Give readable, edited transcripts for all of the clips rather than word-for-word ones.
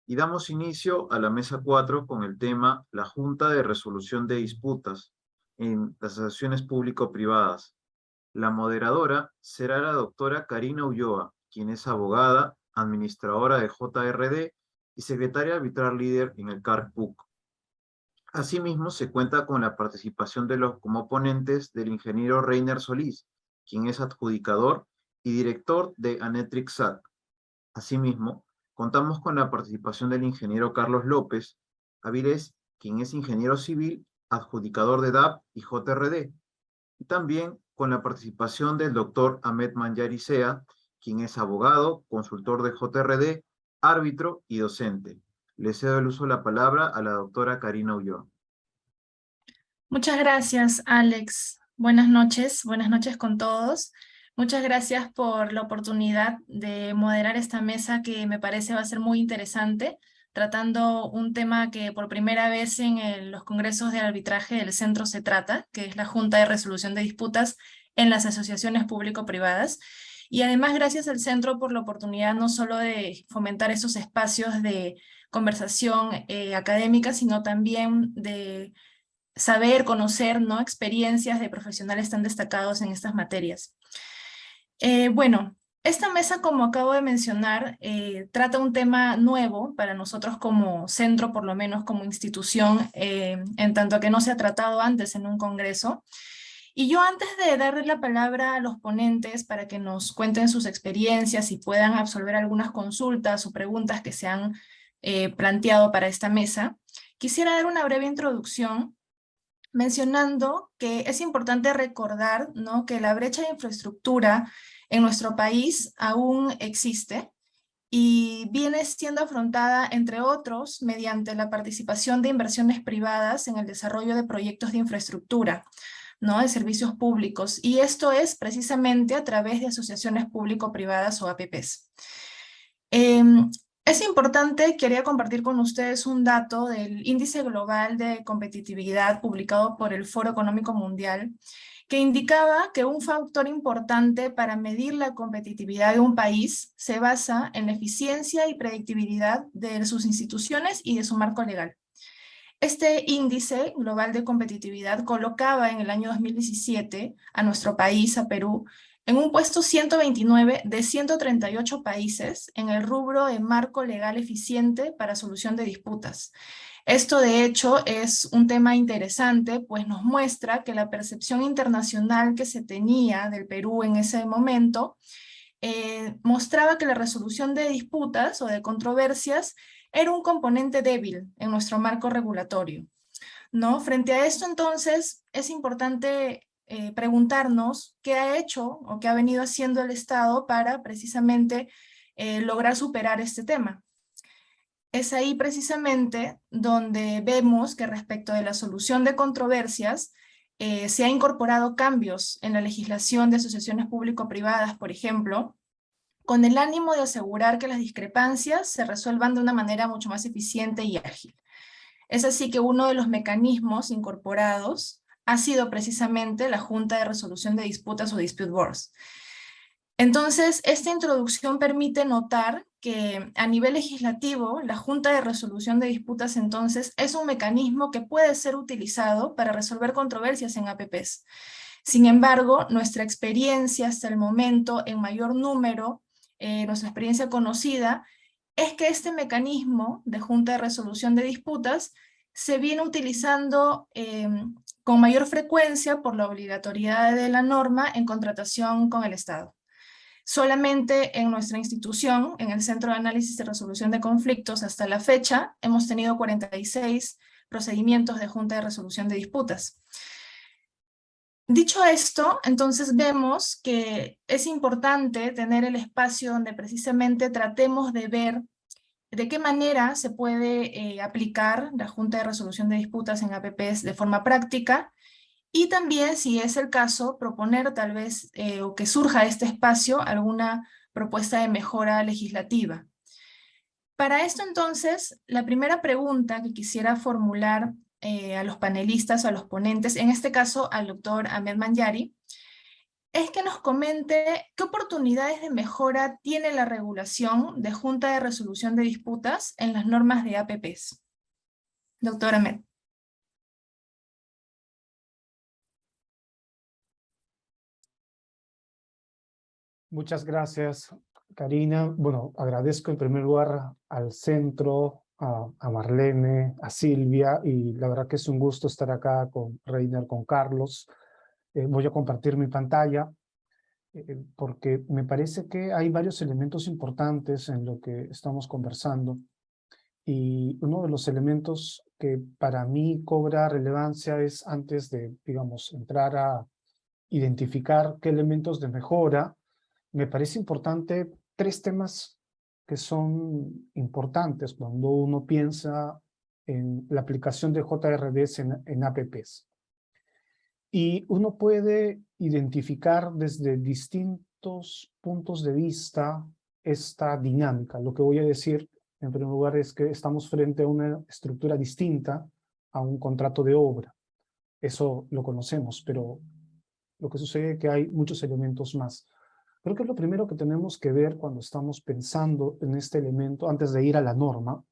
y damos inicio a la mesa 4 con el tema La Junta de Resolución de Disputas en las asociaciones público-privadas. La moderadora será la doctora Karina Ulloa, quien es abogada, administradora de JRD y secretaria arbitral líder en el CARPUC. Asimismo, se cuenta con la participación de los como ponentes del ingeniero Reiner Solís, quien es adjudicador y director de Anetrix SAC. Asimismo, contamos con la participación del ingeniero Carlos López Avilés, quien es ingeniero civil, adjudicador de DAP y JRD, y también con la participación del doctor Ahmed Manyari Sea, quien es abogado, consultor de JRD, árbitro y docente. Le cedo el uso de la palabra a la doctora Karina Ulloa. Muchas gracias, Alex. Buenas noches con todos. Muchas gracias por la oportunidad de moderar esta mesa que me parece va a ser muy interesante, tratando un tema que por primera vez en los congresos de arbitraje del centro se trata, que es la Junta de Resolución de Disputas en las asociaciones público-privadas. Y además, gracias al centro por la oportunidad no solo de fomentar esos espacios de conversación académica, sino también de saber, conocer, ¿no?, experiencias de profesionales tan destacados en estas materias. Bueno, esta mesa, como acabo de mencionar, trata un tema nuevo para nosotros como centro, por lo menos como institución, en tanto que no se ha tratado antes en un congreso. Y yo, antes de darle la palabra a los ponentes para que nos cuenten sus experiencias y puedan absolver algunas consultas o preguntas que se han planteado para esta mesa, quisiera dar una breve introducción mencionando que es importante recordar, ¿no?, que la brecha de infraestructura en nuestro país aún existe y viene siendo afrontada, entre otros, mediante la participación de inversiones privadas en el desarrollo de proyectos de infraestructura, ¿no?, de servicios públicos, y esto es precisamente a través de asociaciones público-privadas o APPs. Es importante, quería compartir con ustedes un dato del Índice Global de Competitividad publicado por el Foro Económico Mundial, que indicaba que un factor importante para medir la competitividad de un país se basa en la eficiencia y predictibilidad de sus instituciones y de su marco legal. Este índice global de competitividad colocaba en el año 2017 a nuestro país, a Perú, en un puesto 129 de 138 países en el rubro de marco legal eficiente para solución de disputas. Esto, de hecho, es un tema interesante, pues nos muestra que la percepción internacional que se tenía del Perú en ese momento mostraba que la resolución de disputas o de controversias era un componente débil en nuestro marco regulatorio, ¿no? Frente a esto, entonces, es importante preguntarnos qué ha hecho o qué ha venido haciendo el Estado para precisamente lograr superar este tema. Es ahí precisamente donde vemos que respecto de la solución de controversias se ha incorporado cambios en la legislación de asociaciones público-privadas, por ejemplo, con el ánimo de asegurar que las discrepancias se resuelvan de una manera mucho más eficiente y ágil. Es así que uno de los mecanismos incorporados ha sido precisamente la Junta de Resolución de Disputas o Dispute Boards. Entonces, esta introducción permite notar que a nivel legislativo, la Junta de Resolución de Disputas entonces es un mecanismo que puede ser utilizado para resolver controversias en APPs. Sin embargo, nuestra experiencia hasta el momento en mayor número, nuestra experiencia conocida, es que este mecanismo de Junta de Resolución de Disputas se viene utilizando con mayor frecuencia por la obligatoriedad de la norma en contratación con el Estado. Solamente en nuestra institución, en el Centro de Análisis y Resolución de Conflictos, hasta la fecha, hemos tenido 46 procedimientos de Junta de Resolución de Disputas. Dicho esto, entonces vemos que es importante tener el espacio donde precisamente tratemos de ver de qué manera se puede aplicar la Junta de Resolución de Disputas en APPs de forma práctica, y también, si es el caso, proponer tal vez o que surja de este espacio alguna propuesta de mejora legislativa. Para esto, entonces, la primera pregunta que quisiera formular a los panelistas o a los ponentes, en este caso al doctor Ahmed Manyari, es que nos comente qué oportunidades de mejora tiene la regulación de Junta de Resolución de Disputas en las normas de APPs. Doctora Met. Muchas gracias, Karina. Bueno, agradezco en primer lugar al centro, a Marlene, a Silvia, y la verdad que es un gusto estar acá con Reiner, con Carlos. Voy a compartir mi pantalla porque me parece que hay varios elementos importantes en lo que estamos conversando. Y uno de los elementos que para mí cobra relevancia es, antes de, digamos, entrar a identificar qué elementos de mejora, me parece importante tres temas que son importantes cuando uno piensa en la aplicación de JRDs en APPs. Y uno puede identificar desde distintos puntos de vista esta dinámica. Lo que voy a decir, en primer lugar, es que estamos frente a una estructura distinta a un contrato de obra. Eso lo conocemos, pero lo que sucede es que hay muchos elementos más. Creo que lo primero que tenemos que ver cuando estamos pensando en este elemento, antes de ir a la norma,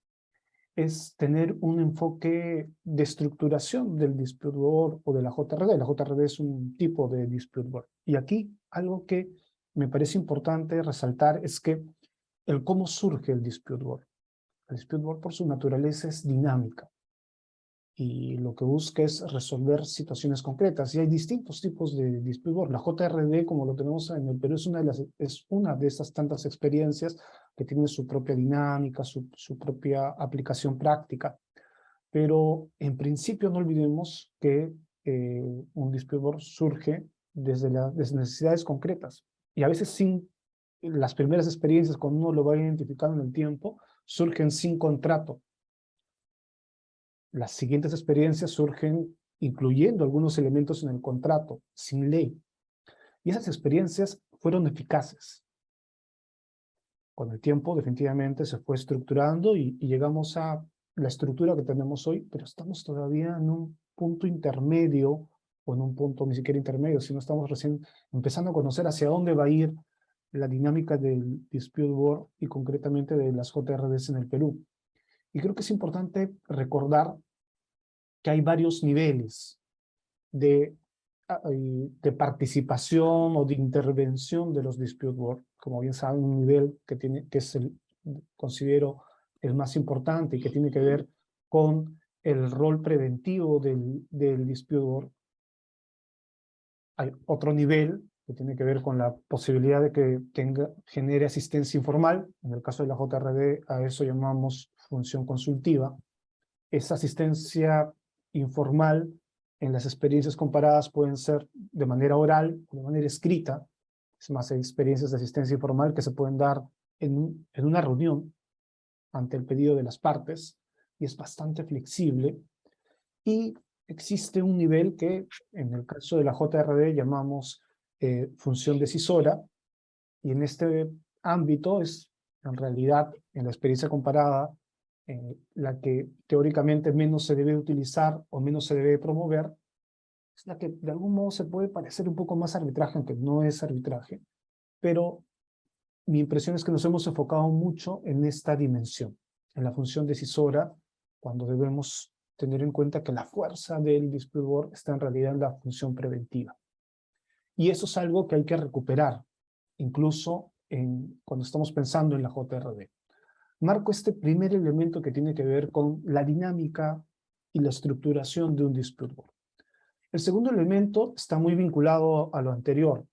es tener un enfoque de estructuración del dispute board o de la JRD. La JRD es un tipo de dispute board. Y aquí algo que me parece importante resaltar es que el cómo surge el dispute board. El dispute board por su naturaleza es dinámica y lo que busca es resolver situaciones concretas. Y hay distintos tipos de dispute board. La JRD, como lo tenemos en el Perú, es una de esas tantas experiencias que tiene su propia dinámica, su propia aplicación práctica. Pero en principio no olvidemos que un dispute board surge desde necesidades concretas. Y a veces sin las primeras experiencias, cuando uno lo va identificando en el tiempo, surgen sin contrato. Las siguientes experiencias surgen incluyendo algunos elementos en el contrato, sin ley. Y esas experiencias fueron eficaces. Con el tiempo, definitivamente, se fue estructurando y llegamos a la estructura que tenemos hoy, pero estamos todavía en un punto intermedio, o en un punto ni siquiera intermedio, sino estamos recién empezando a conocer hacia dónde va a ir la dinámica del dispute board y concretamente de las JRDs en el Perú. Y creo que es importante recordar que hay varios niveles de participación o de intervención de los dispute board. Como bien saben, un nivel que es considero el más importante y que tiene que ver con el rol preventivo del dispute board. Hay otro nivel que tiene que ver con la posibilidad de que genere asistencia informal. En el caso de la JRD, a eso llamamos función consultiva. Esa asistencia informal en las experiencias comparadas pueden ser de manera oral o de manera escrita. Es más, hay experiencias de asistencia informal que se pueden dar en una reunión ante el pedido de las partes y es bastante flexible. Y existe un nivel que en el caso de la JRD llamamos función decisora, y en este ámbito es en realidad en la experiencia comparada la que teóricamente menos se debe utilizar o menos se debe promover, es la que de algún modo se puede parecer un poco más arbitraje, aunque no es arbitraje, pero mi impresión es que nos hemos enfocado mucho en esta dimensión, en la función decisora, cuando debemos tener en cuenta que la fuerza del dispute board está en realidad en la función preventiva. Y eso es algo que hay que recuperar, incluso cuando estamos pensando en la JRD. Marco este primer elemento que tiene que ver con la dinámica y la estructuración de un dispute board. El segundo elemento está muy vinculado a lo anterior.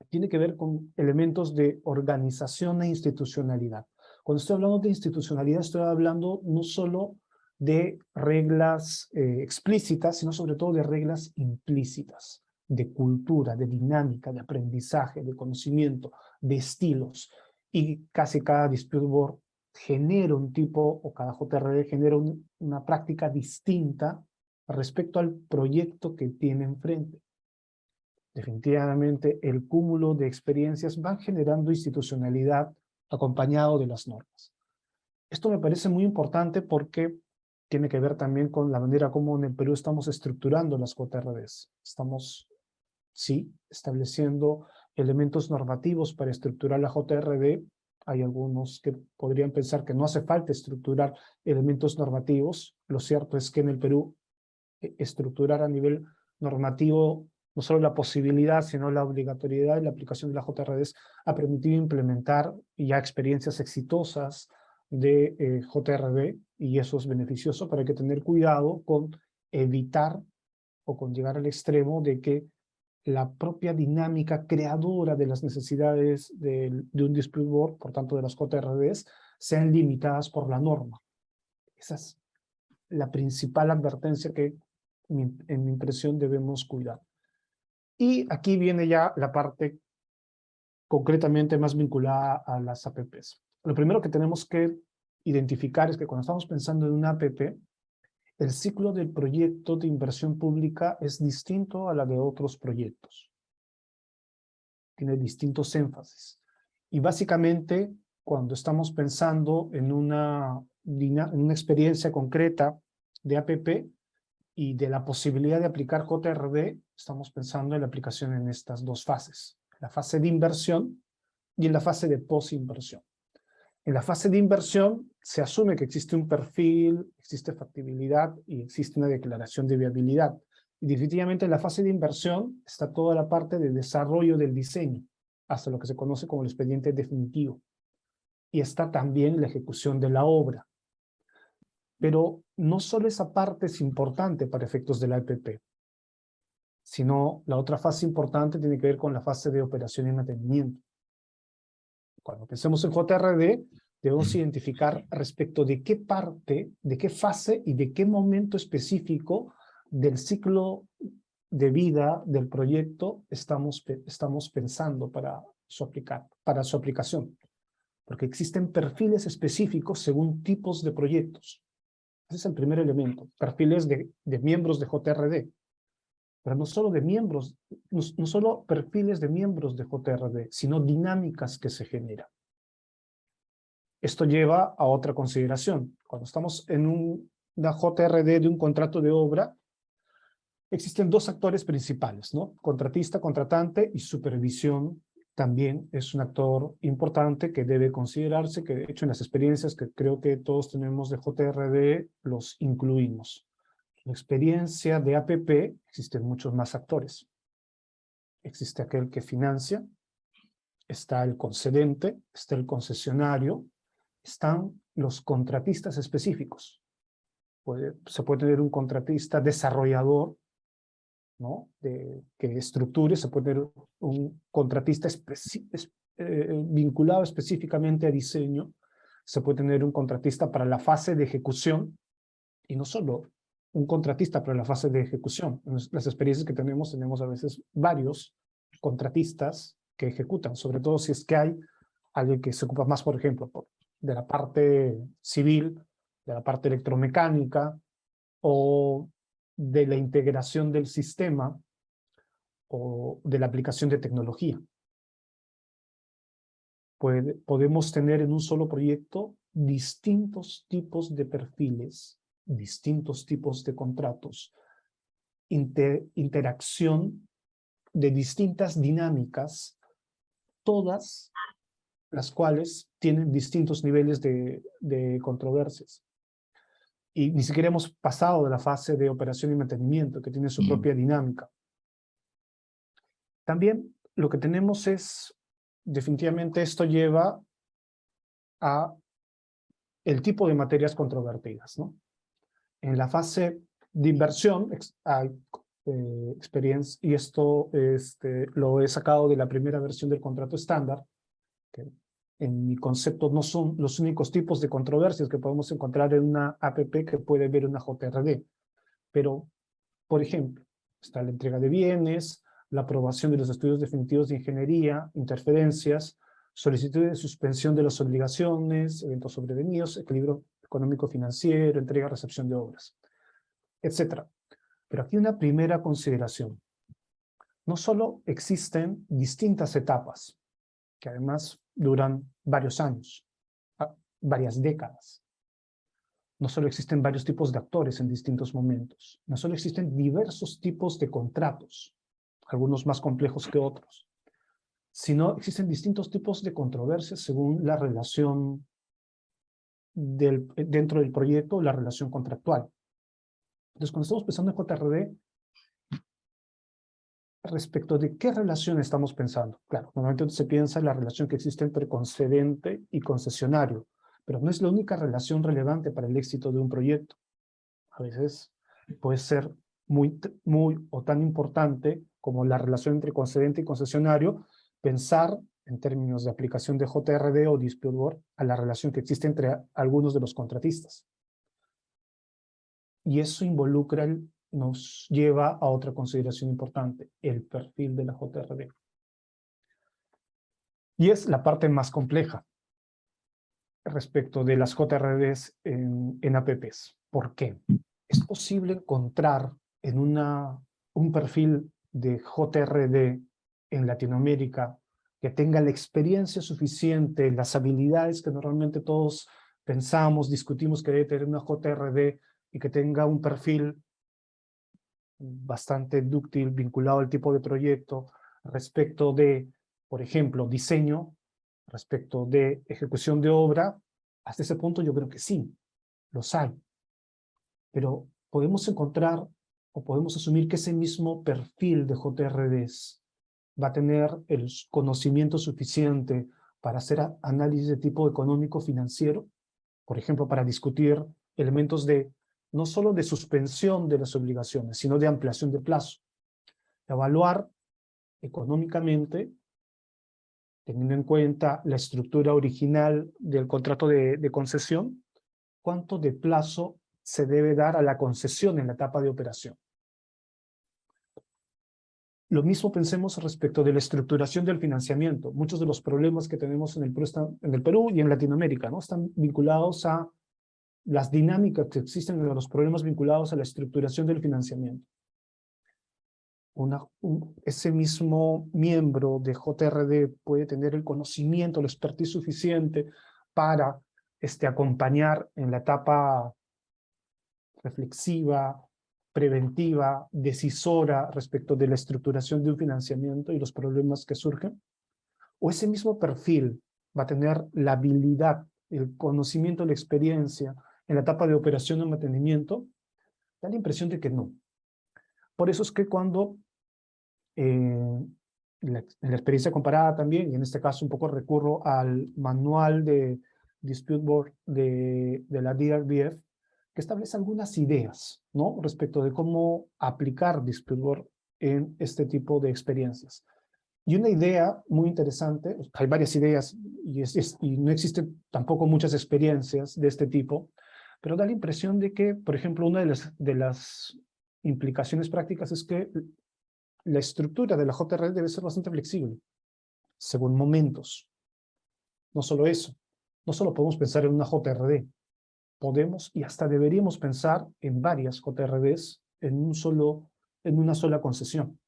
Tiene que ver con elementos de organización e institucionalidad. Cuando estoy hablando de institucionalidad, estoy hablando no solo de reglas explícitas, sino sobre todo de reglas implícitas, de cultura, de dinámica, de aprendizaje, de conocimiento, de estilos. Y casi cada dispute board genera un tipo, o cada JRD genera una práctica distinta respecto al proyecto que tiene enfrente. Definitivamente el cúmulo de experiencias va generando institucionalidad acompañado de las normas. Esto me parece muy importante porque tiene que ver también con la manera como en el Perú estamos estructurando las JRDs. Estamos sí, estableciendo elementos normativos para estructurar la JRD. Hay algunos que podrían pensar que no hace falta estructurar elementos normativos. Lo cierto es que en el Perú estructurar a nivel normativo no solo la posibilidad, sino la obligatoriedad de la aplicación de las JRDs ha permitido implementar ya experiencias exitosas de JRD, y eso es beneficioso, pero hay que tener cuidado con evitar o con llegar al extremo de que la propia dinámica creadora de las necesidades de un dispute board, por tanto de las JRDs, sean limitadas por la norma. Esa es la principal advertencia que en mi impresión debemos cuidar. Y aquí viene ya la parte concretamente más vinculada a las APPs. Lo primero que tenemos que identificar es que cuando estamos pensando en una APP, el ciclo del proyecto de inversión pública es distinto a la de otros proyectos. Tiene distintos énfasis. Y básicamente, cuando estamos pensando en una experiencia concreta de APP y de la posibilidad de aplicar JRD, estamos pensando en la aplicación en estas dos fases. La fase de inversión y en la fase de posinversión. En la fase de inversión se asume que existe un perfil, existe factibilidad y existe una declaración de viabilidad. Y definitivamente en la fase de inversión está toda la parte de desarrollo del diseño, hasta lo que se conoce como el expediente definitivo. Y está también la ejecución de la obra. Pero no solo esa parte es importante para efectos de la APP, sino la otra fase importante tiene que ver con la fase de operación y mantenimiento. Cuando pensemos en JRD, debemos identificar respecto de qué parte, de qué fase y de qué momento específico del ciclo de vida del proyecto estamos pensando para su aplicación. Porque existen perfiles específicos según tipos de proyectos. Ese es el primer elemento, perfiles de miembros de JRD. Pero no solo de miembros, no solo perfiles de miembros de JRD, sino dinámicas que se generan. Esto lleva a otra consideración. Cuando estamos en una JRD de un contrato de obra, existen dos actores principales, ¿no? Contratista, contratante y supervisión también es un actor importante que debe considerarse, que de hecho en las experiencias que creo que todos tenemos de JRD los incluimos. En la experiencia de APP existen muchos más actores. Existe aquel que financia, está el concedente, está el concesionario, están los contratistas específicos. Se puede tener un contratista desarrollador, ¿no? Que estructure, se puede tener un contratista vinculado específicamente a diseño, se puede tener un contratista para la fase de ejecución, y no solo un contratista para la fase de ejecución. En las experiencias que tenemos a veces varios contratistas que ejecutan, sobre todo si es que hay alguien que se ocupa más, por ejemplo, de la parte civil, de la parte electromecánica, o de la integración del sistema, o de la aplicación de tecnología. Podemos tener en un solo proyecto distintos tipos de perfiles, distintos tipos de contratos, interacción de distintas dinámicas, todas las cuales tienen distintos niveles de controversias. Y ni siquiera hemos pasado de la fase de operación y mantenimiento, que tiene su propia dinámica. También lo que tenemos es, definitivamente esto lleva a el tipo de materias controvertidas, ¿no? En la fase de inversión hay experiencia, y esto lo he sacado de la primera versión del contrato estándar, que en mi concepto no son los únicos tipos de controversias que podemos encontrar en una APP que puede ver una JRD. Pero, por ejemplo, está la entrega de bienes, la aprobación de los estudios definitivos de ingeniería, interferencias, solicitud de suspensión de las obligaciones, eventos sobrevenidos, equilibrio económico-financiero, entrega-recepción de obras, etc. Pero aquí una primera consideración. No solo existen distintas etapas, que además duran varios años, varias décadas. No solo existen varios tipos de actores en distintos momentos. No solo existen diversos tipos de contratos. algunos más complejos que otros, sino existen distintos tipos de controversias según la relación dentro del proyecto, la relación contractual. Entonces, cuando estamos pensando en JRD, respecto de qué relación estamos pensando. Claro, normalmente se piensa en la relación que existe entre concedente y concesionario, pero no es la única relación relevante para el éxito de un proyecto. A veces puede ser muy o tan importante como la relación entre concedente y concesionario, pensar en términos de aplicación de JRD o Dispute Board a la relación que existe entre algunos de los contratistas. Y eso nos lleva a otra consideración importante, el perfil de la JRD. Y es la parte más compleja respecto de las JRDs en APPs. ¿Por qué? Es posible encontrar en un perfil de JRD en Latinoamérica que tenga la experiencia suficiente, las habilidades que normalmente todos pensamos, discutimos que debe tener una JRD y que tenga un perfil bastante dúctil, vinculado al tipo de proyecto, respecto de, por ejemplo, diseño, respecto de ejecución de obra. Hasta ese punto yo creo que sí, los hay. Pero podemos encontrar o podemos asumir que ese mismo perfil de JRDs va a tener el conocimiento suficiente para hacer análisis de tipo económico-financiero, por ejemplo, para discutir elementos de no solo de suspensión de las obligaciones, sino de ampliación de plazo. Evaluar económicamente, teniendo en cuenta la estructura original del contrato de concesión, cuánto de plazo se debe dar a la concesión en la etapa de operación. Lo mismo pensemos respecto de la estructuración del financiamiento. Muchos de los problemas que tenemos en el Perú y en Latinoamérica, ¿no?, están vinculados a las dinámicas que existen en los problemas vinculados a la estructuración del financiamiento. Ese mismo miembro de JRD puede tener el conocimiento, la expertise suficiente para acompañar en la etapa reflexiva, preventiva, decisora respecto de la estructuración de un financiamiento y los problemas que surgen. O ese mismo perfil va a tener la habilidad, el conocimiento, la experiencia en la etapa de operación o mantenimiento. Da la impresión de que no. Por eso es que cuando en la experiencia comparada también, y en este caso un poco recurro al manual de Dispute Board de la DRBF, que establece algunas ideas, ¿no?, respecto de cómo aplicar Dispute Board en este tipo de experiencias. Y una idea muy interesante, hay varias ideas y no existen tampoco muchas experiencias de este tipo, pero da la impresión de que, por ejemplo, una de las implicaciones prácticas es que la estructura de la JRD debe ser bastante flexible, según momentos. No solo eso, no solo podemos pensar en una JRD, podemos y hasta deberíamos pensar en varias JRDs en una sola concesión.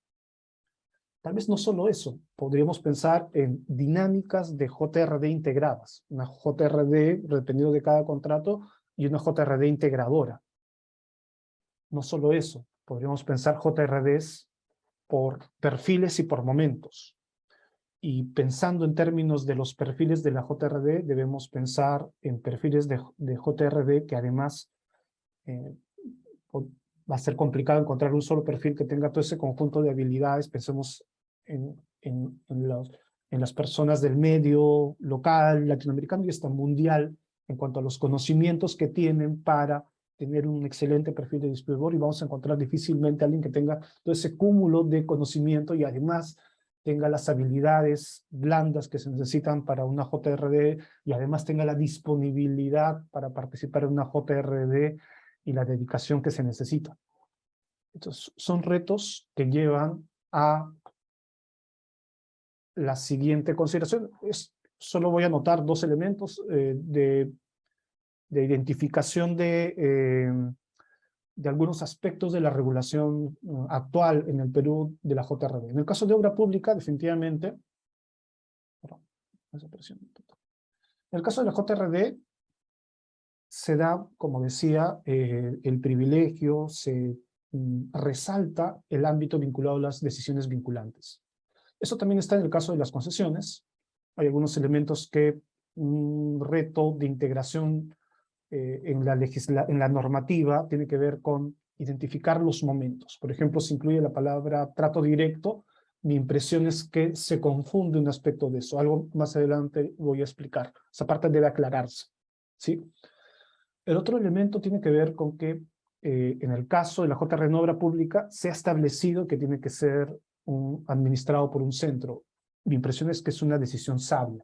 Tal vez no solo eso, podríamos pensar en dinámicas de JRD integradas, una JRD dependiendo de cada contrato y una JRD integradora. No solo eso, podríamos pensar JRDs por perfiles y por momentos. Y pensando en términos de los perfiles de la JRD, debemos pensar en perfiles de JRD que además va a ser complicado encontrar un solo perfil que tenga todo ese conjunto de habilidades. Pensemos en las personas del medio local, latinoamericano y hasta mundial, en cuanto a los conocimientos que tienen para tener un excelente perfil de Dispute Board, y vamos a encontrar difícilmente a alguien que tenga todo ese cúmulo de conocimiento y además tenga las habilidades blandas que se necesitan para una JRD y además tenga la disponibilidad para participar en una JRD y la dedicación que se necesita. Entonces, son retos que llevan a la siguiente consideración. Solo voy a anotar dos elementos de identificación de algunos aspectos de la regulación actual en el Perú de la JRD. En el caso de obra pública, definitivamente, en el caso de la JRD, se da, como decía, el privilegio, se resalta el ámbito vinculado a las decisiones vinculantes. Eso también está en el caso de las concesiones. Hay algunos elementos que un reto de integración en la normativa tiene que ver con identificar los momentos. Por ejemplo, si incluye la palabra trato directo, mi impresión es que se confunde un aspecto de eso. Algo más adelante voy a explicar. Esa parte debe aclararse, ¿sí? El otro elemento tiene que ver con que en el caso de la JR en obra pública se ha establecido que tiene que ser administrado por un centro. Mi impresión es que es una decisión sabia,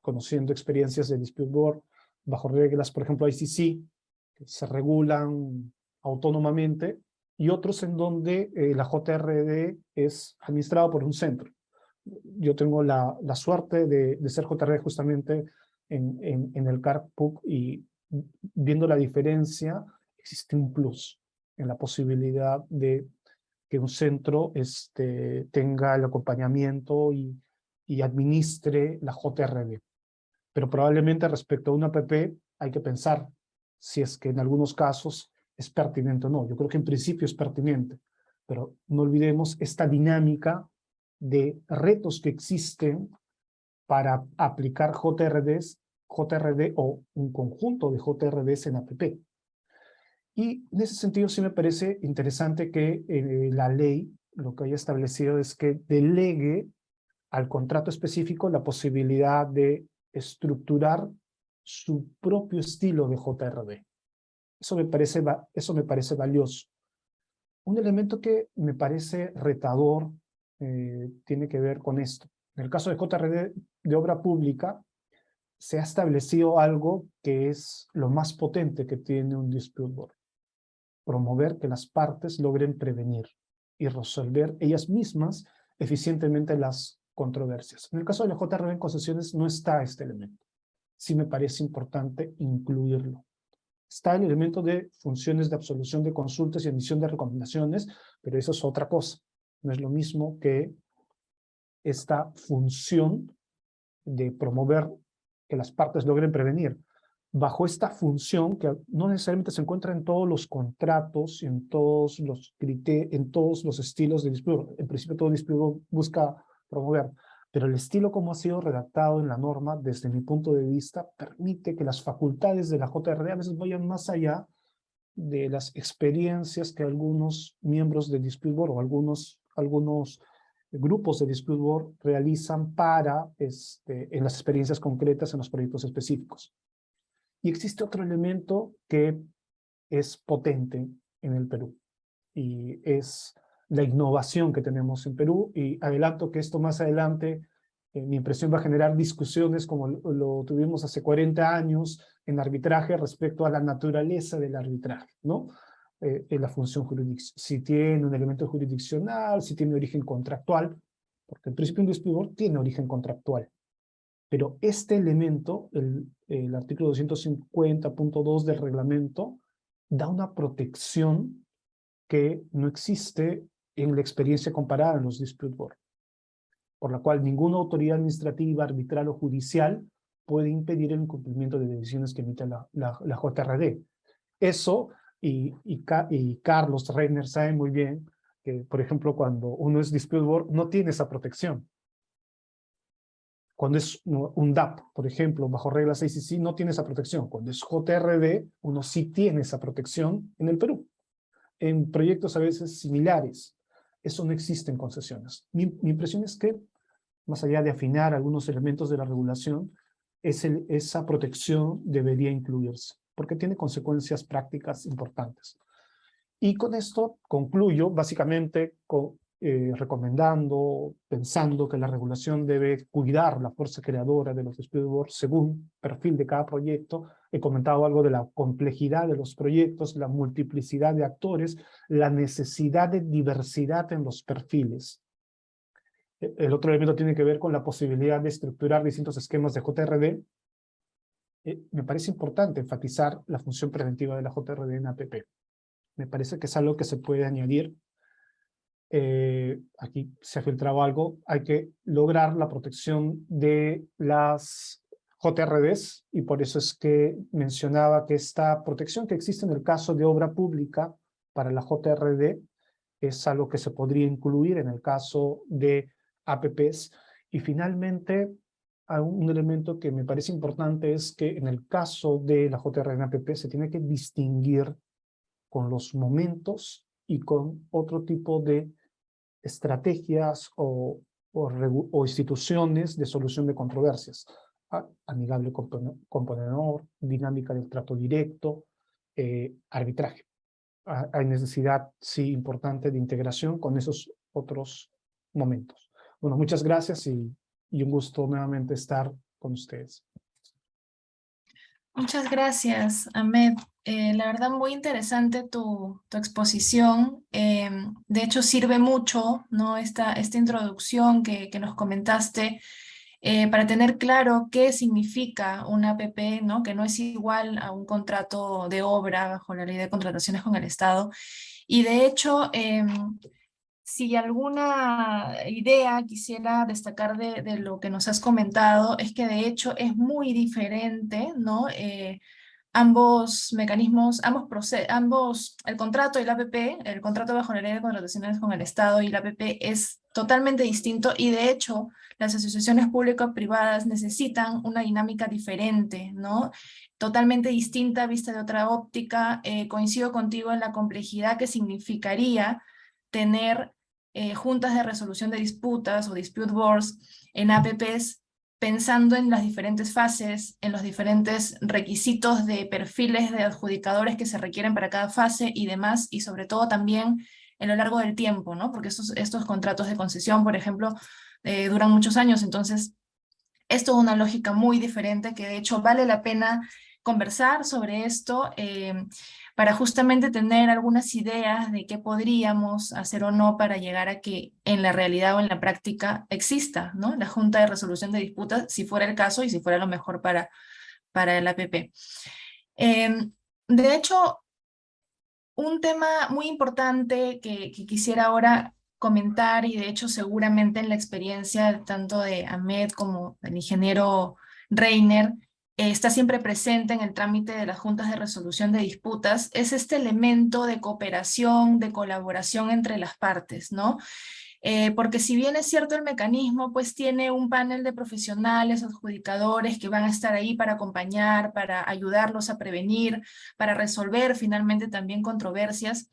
conociendo experiencias de dispute board, bajo reglas, por ejemplo, ICC, que se regulan autónomamente, y otros en donde la JRD es administrado por un centro. Yo tengo la suerte de ser JRD justamente en el CARPUC, y viendo la diferencia, existe un plus en la posibilidad de que un centro tenga el acompañamiento y administre la JRD. Pero probablemente respecto a una APP hay que pensar si es que en algunos casos es pertinente o no. Yo creo que en principio es pertinente, pero no olvidemos esta dinámica de retos que existen para aplicar JRD o un conjunto de JRDs en APP. Y en ese sentido sí me parece interesante que la ley lo que haya establecido es que delegue al contrato específico la posibilidad de estructurar su propio estilo de JRD. Eso me parece valioso. Un elemento que me parece retador tiene que ver con esto. En el caso de JRD de obra pública, se ha establecido algo que es lo más potente que tiene un dispute board: promover que las partes logren prevenir y resolver ellas mismas eficientemente las controversias. En el caso de la JRD en concesiones no está este elemento. Sí me parece importante incluirlo. Está el elemento de funciones de absolución de consultas y emisión de recomendaciones, pero eso es otra cosa. No es lo mismo que esta función de promover que las partes logren prevenir. Bajo esta función, que no necesariamente se encuentra en todos los contratos, en todos los en todos los estilos de dispute. En principio todo dispute busca promover, pero el estilo como ha sido redactado en la norma, desde mi punto de vista, permite que las facultades de la JRD a veces vayan más allá de las experiencias que algunos miembros de dispute board o algunos grupos de dispute board realizan para, en las experiencias concretas, en los proyectos específicos. Y existe otro elemento que es potente en el Perú, y es la innovación que tenemos en Perú, y adelanto que esto más adelante, mi impresión, va a generar discusiones como lo tuvimos hace 40 años en arbitraje respecto a la naturaleza del arbitraje, ¿no? En la función jurisdiccional, si tiene un elemento jurisdiccional, si tiene origen contractual, porque en principio un dispute board tiene origen contractual. Pero este elemento, el artículo 250.2 del reglamento, da una protección que no existe en la experiencia comparada en los dispute board, por la cual ninguna autoridad administrativa, arbitral o judicial puede impedir el incumplimiento de decisiones que emite la JRD. Eso, y Carlos Reiner sabe muy bien que, por ejemplo, cuando uno es dispute board, no tiene esa protección. Cuando es un DAP, por ejemplo, bajo reglas ICC, no tiene esa protección. Cuando es JRD, uno sí tiene esa protección en el Perú. En proyectos a veces similares, eso no existe en concesiones. Mi impresión es que, más allá de afinar algunos elementos de la regulación, esa protección debería incluirse, porque tiene consecuencias prácticas importantes. Y con esto concluyo, básicamente, recomendando, pensando que la regulación debe cuidar la fuerza creadora de los dispute board según perfil de cada proyecto. He comentado algo de la complejidad de los proyectos, la multiplicidad de actores, la necesidad de diversidad en los perfiles. El otro elemento tiene que ver con la posibilidad de estructurar distintos esquemas de JRD. Me parece importante enfatizar la función preventiva de la JRD en APP. Me parece que es algo que se puede añadir. Aquí se ha filtrado algo. Hay que lograr la protección de las JRDs, y por eso es que mencionaba que esta protección que existe en el caso de obra pública para la JRD es algo que se podría incluir en el caso de APPs. Y finalmente, un elemento que me parece importante es que en el caso de la JRD en APP se tiene que distinguir con los momentos y con otro tipo de estrategias o instituciones de solución de controversias. Amigable componedor, dinámica del trato directo, arbitraje. Hay necesidad, sí, importante de integración con esos otros momentos. Bueno, muchas gracias y un gusto nuevamente estar con ustedes. Muchas gracias, Ahmed. La verdad, muy interesante tu exposición. De hecho, sirve mucho, ¿no? Esta introducción que nos comentaste para tener claro qué significa una APP, ¿no? Que no es igual a un contrato de obra bajo la ley de contrataciones con el Estado. Y de hecho, si alguna idea quisiera destacar de lo que nos has comentado, es que de hecho es muy diferente, ¿no? Ambos mecanismos, el contrato y la APP, el contrato bajo la ley de contrataciones con el Estado y la APP es totalmente distinto y de hecho las asociaciones público-privadas necesitan una dinámica diferente, ¿no? Totalmente distinta, vista de otra óptica. Coincido contigo en la complejidad que significaría tener juntas de resolución de disputas o dispute boards en APPs pensando en las diferentes fases, en los diferentes requisitos de perfiles de adjudicadores que se requieren para cada fase y demás, y sobre todo también en lo largo del tiempo, ¿no? Porque estos contratos de concesión, por ejemplo, duran muchos años, entonces esto es una lógica muy diferente que de hecho vale la pena conversar sobre esto para justamente tener algunas ideas de qué podríamos hacer o no para llegar a que en la realidad o en la práctica exista, ¿no? La Junta de Resolución de Disputas, si fuera el caso y si fuera lo mejor para el APP. De hecho, un tema muy importante que quisiera ahora comentar, y de hecho seguramente en la experiencia tanto de Ahmed como del ingeniero Reiner, está siempre presente en el trámite de las juntas de resolución de disputas, es este elemento de cooperación, de colaboración entre las partes, ¿no? Porque si bien es cierto el mecanismo, pues tiene un panel de profesionales, adjudicadores que van a estar ahí para acompañar, para ayudarlos a prevenir, para resolver finalmente también controversias,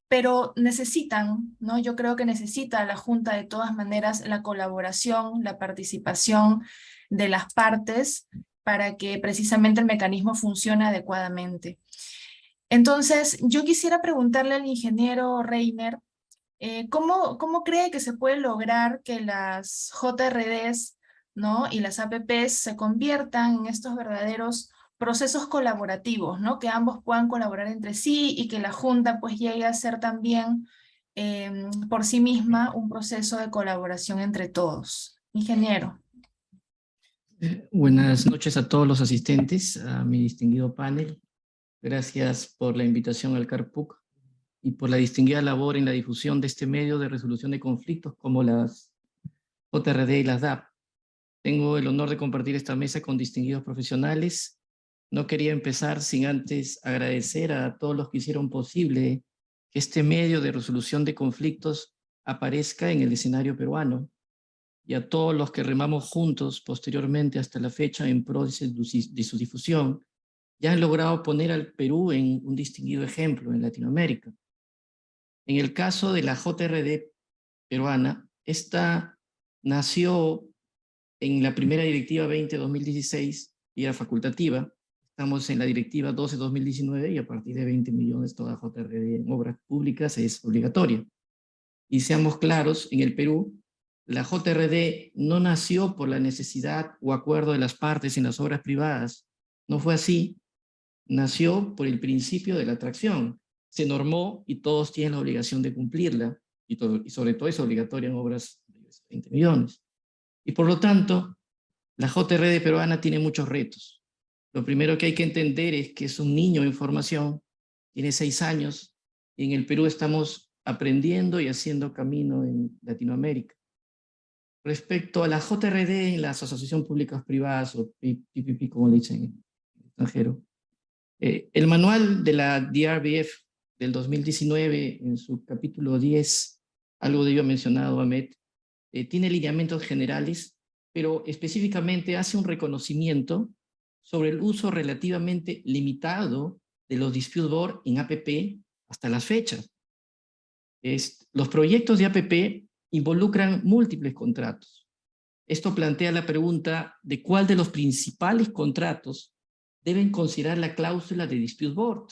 pero necesitan, ¿no? Yo creo que necesita la Junta de todas maneras la colaboración, la participación de las partes para que precisamente el mecanismo funcione adecuadamente. Entonces, yo quisiera preguntarle al ingeniero Reiner, ¿cómo cree que se puede lograr que las JRDs, ¿no? y las APPs se conviertan en estos verdaderos procesos colaborativos, ¿no? Que ambos puedan colaborar entre sí y que la Junta pues llegue a ser también por sí misma un proceso de colaboración entre todos? Ingeniero. Buenas noches a todos los asistentes, a mi distinguido panel. Gracias por la invitación al CARPUC y por la distinguida labor en la difusión de este medio de resolución de conflictos como las JRD y las DAP. Tengo el honor de compartir esta mesa con distinguidos profesionales. No quería empezar sin antes agradecer a todos los que hicieron posible que este medio de resolución de conflictos aparezca en el escenario peruano, y a todos los que remamos juntos posteriormente hasta la fecha en pro de su difusión, ya han logrado poner al Perú en un distinguido ejemplo en Latinoamérica. En el caso de la JRD peruana, esta nació en la primera directiva 20-2016 y era facultativa. Estamos en la directiva 12-2019 y a partir de 20 millones toda JRD en obras públicas es obligatoria. Y seamos claros, en el Perú, la JRD no nació por la necesidad o acuerdo de las partes en las obras privadas. No fue así. Nació por el principio de la atracción. Se normó y todos tienen la obligación de cumplirla. Y sobre todo es obligatoria en obras de 20 millones. Y por lo tanto, la JRD peruana tiene muchos retos. Lo primero que hay que entender es que es un niño en formación, tiene 6 años, y en el Perú estamos aprendiendo y haciendo camino en Latinoamérica. Respecto a la JRD en las asociaciones públicas privadas, o PPP como le dicen en extranjero, el manual de la DRBF del 2019, en su capítulo 10, algo de ello ha mencionado Ahmed, tiene lineamientos generales, pero específicamente hace un reconocimiento sobre el uso relativamente limitado de los dispute board en APP hasta las fechas. Los proyectos de APP involucran múltiples contratos. Esto plantea la pregunta de cuál de los principales contratos deben considerar la cláusula de dispute board.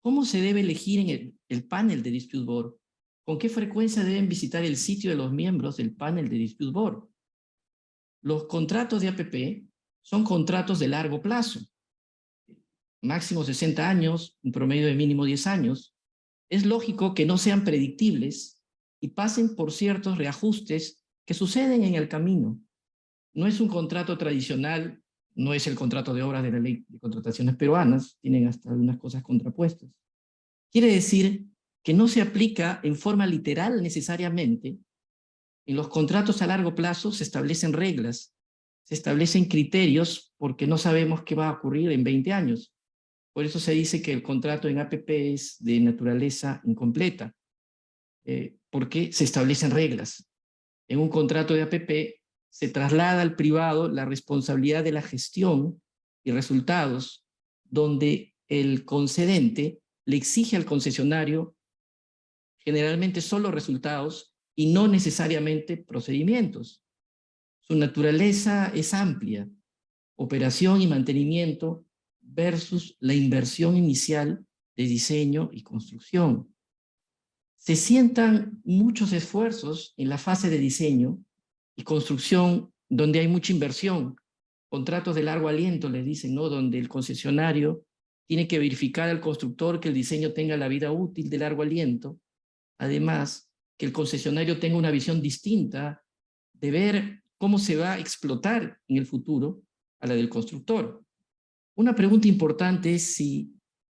¿Cómo se debe elegir en el panel de dispute board? ¿Con qué frecuencia deben visitar el sitio de los miembros del panel de dispute board? Los contratos de APP son contratos de largo plazo, máximo 60 años, un promedio de mínimo 10 años. Es lógico que no sean predictibles y pasen por ciertos reajustes que suceden en el camino. No es un contrato tradicional, no es el contrato de obras de la ley de contrataciones peruanas, tienen hasta algunas cosas contrapuestas. Quiere decir que no se aplica en forma literal necesariamente. En los contratos a largo plazo se establecen reglas, se establecen criterios porque no sabemos qué va a ocurrir en 20 años. Por eso se dice que el contrato en APP es de naturaleza incompleta, porque se establecen reglas. En un contrato de APP se traslada al privado la responsabilidad de la gestión y resultados, donde el concedente le exige al concesionario generalmente solo resultados y no necesariamente procedimientos. Su naturaleza es amplia, operación y mantenimiento versus la inversión inicial de diseño y construcción. Se sientan muchos esfuerzos en la fase de diseño y construcción donde hay mucha inversión, contratos de largo aliento, les dicen, ¿no? Donde el concesionario tiene que verificar al constructor que el diseño tenga la vida útil de largo aliento. Además, que el concesionario tenga una visión distinta de ver cómo se va a explotar en el futuro a la del constructor. Una pregunta importante es si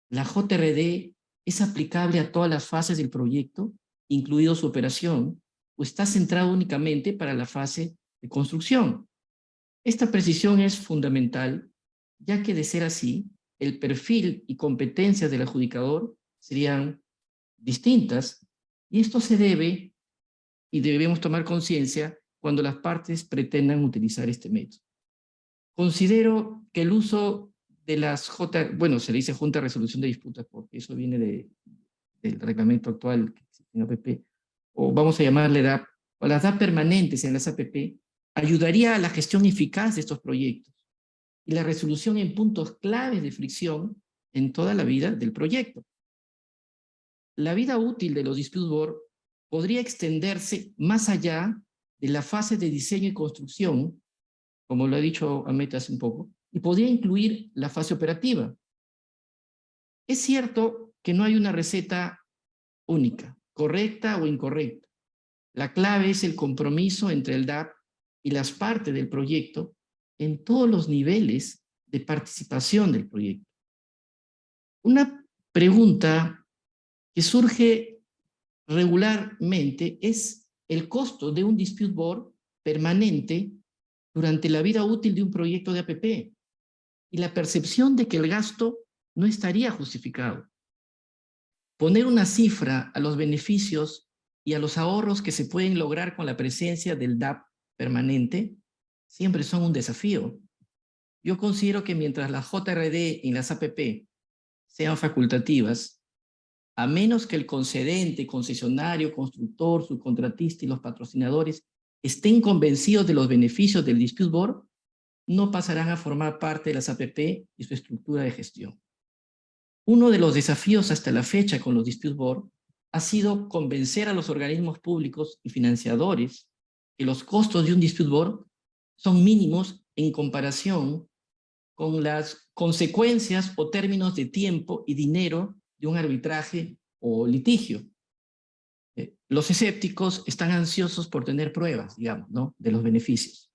la JRD es aplicable a todas las fases del proyecto, incluido su operación, o está centrado únicamente para la fase de construcción. Esta precisión es fundamental, ya que de ser así, el perfil y competencias del adjudicador serían distintas, y esto se debe, y debemos tomar conciencia, cuando las partes pretendan utilizar este método. Considero que el uso de las se le dice Junta de Resolución de Disputas, porque eso viene del reglamento actual que existe en APP, o vamos a llamarle DAP, o las DAP permanentes en las APP, ayudaría a la gestión eficaz de estos proyectos y la resolución en puntos claves de fricción en toda la vida del proyecto. La vida útil de los dispute board podría extenderse más allá de la fase de diseño y construcción, como lo ha dicho Ahmed hace un poco, y podría incluir la fase operativa. Es cierto que no hay una receta única, correcta o incorrecta. La clave es el compromiso entre el DAP y las partes del proyecto en todos los niveles de participación del proyecto. Una pregunta que surge regularmente es el costo de un dispute board permanente durante la vida útil de un proyecto de APP y la percepción de que el gasto no estaría justificado. Poner una cifra a los beneficios y a los ahorros que se pueden lograr con la presencia del DAP permanente siempre son un desafío. Yo considero que mientras las JRD en las APP sean facultativas, a menos que el concedente, concesionario, constructor, subcontratista y los patrocinadores estén convencidos de los beneficios del dispute board, no pasarán a formar parte de las APP y su estructura de gestión. Uno de los desafíos hasta la fecha con los dispute board ha sido convencer a los organismos públicos y financiadores que los costos de un dispute board son mínimos en comparación con las consecuencias o términos de tiempo y dinero de un arbitraje o litigio. Los escépticos están ansiosos por tener pruebas, digamos, ¿no?, de los beneficios.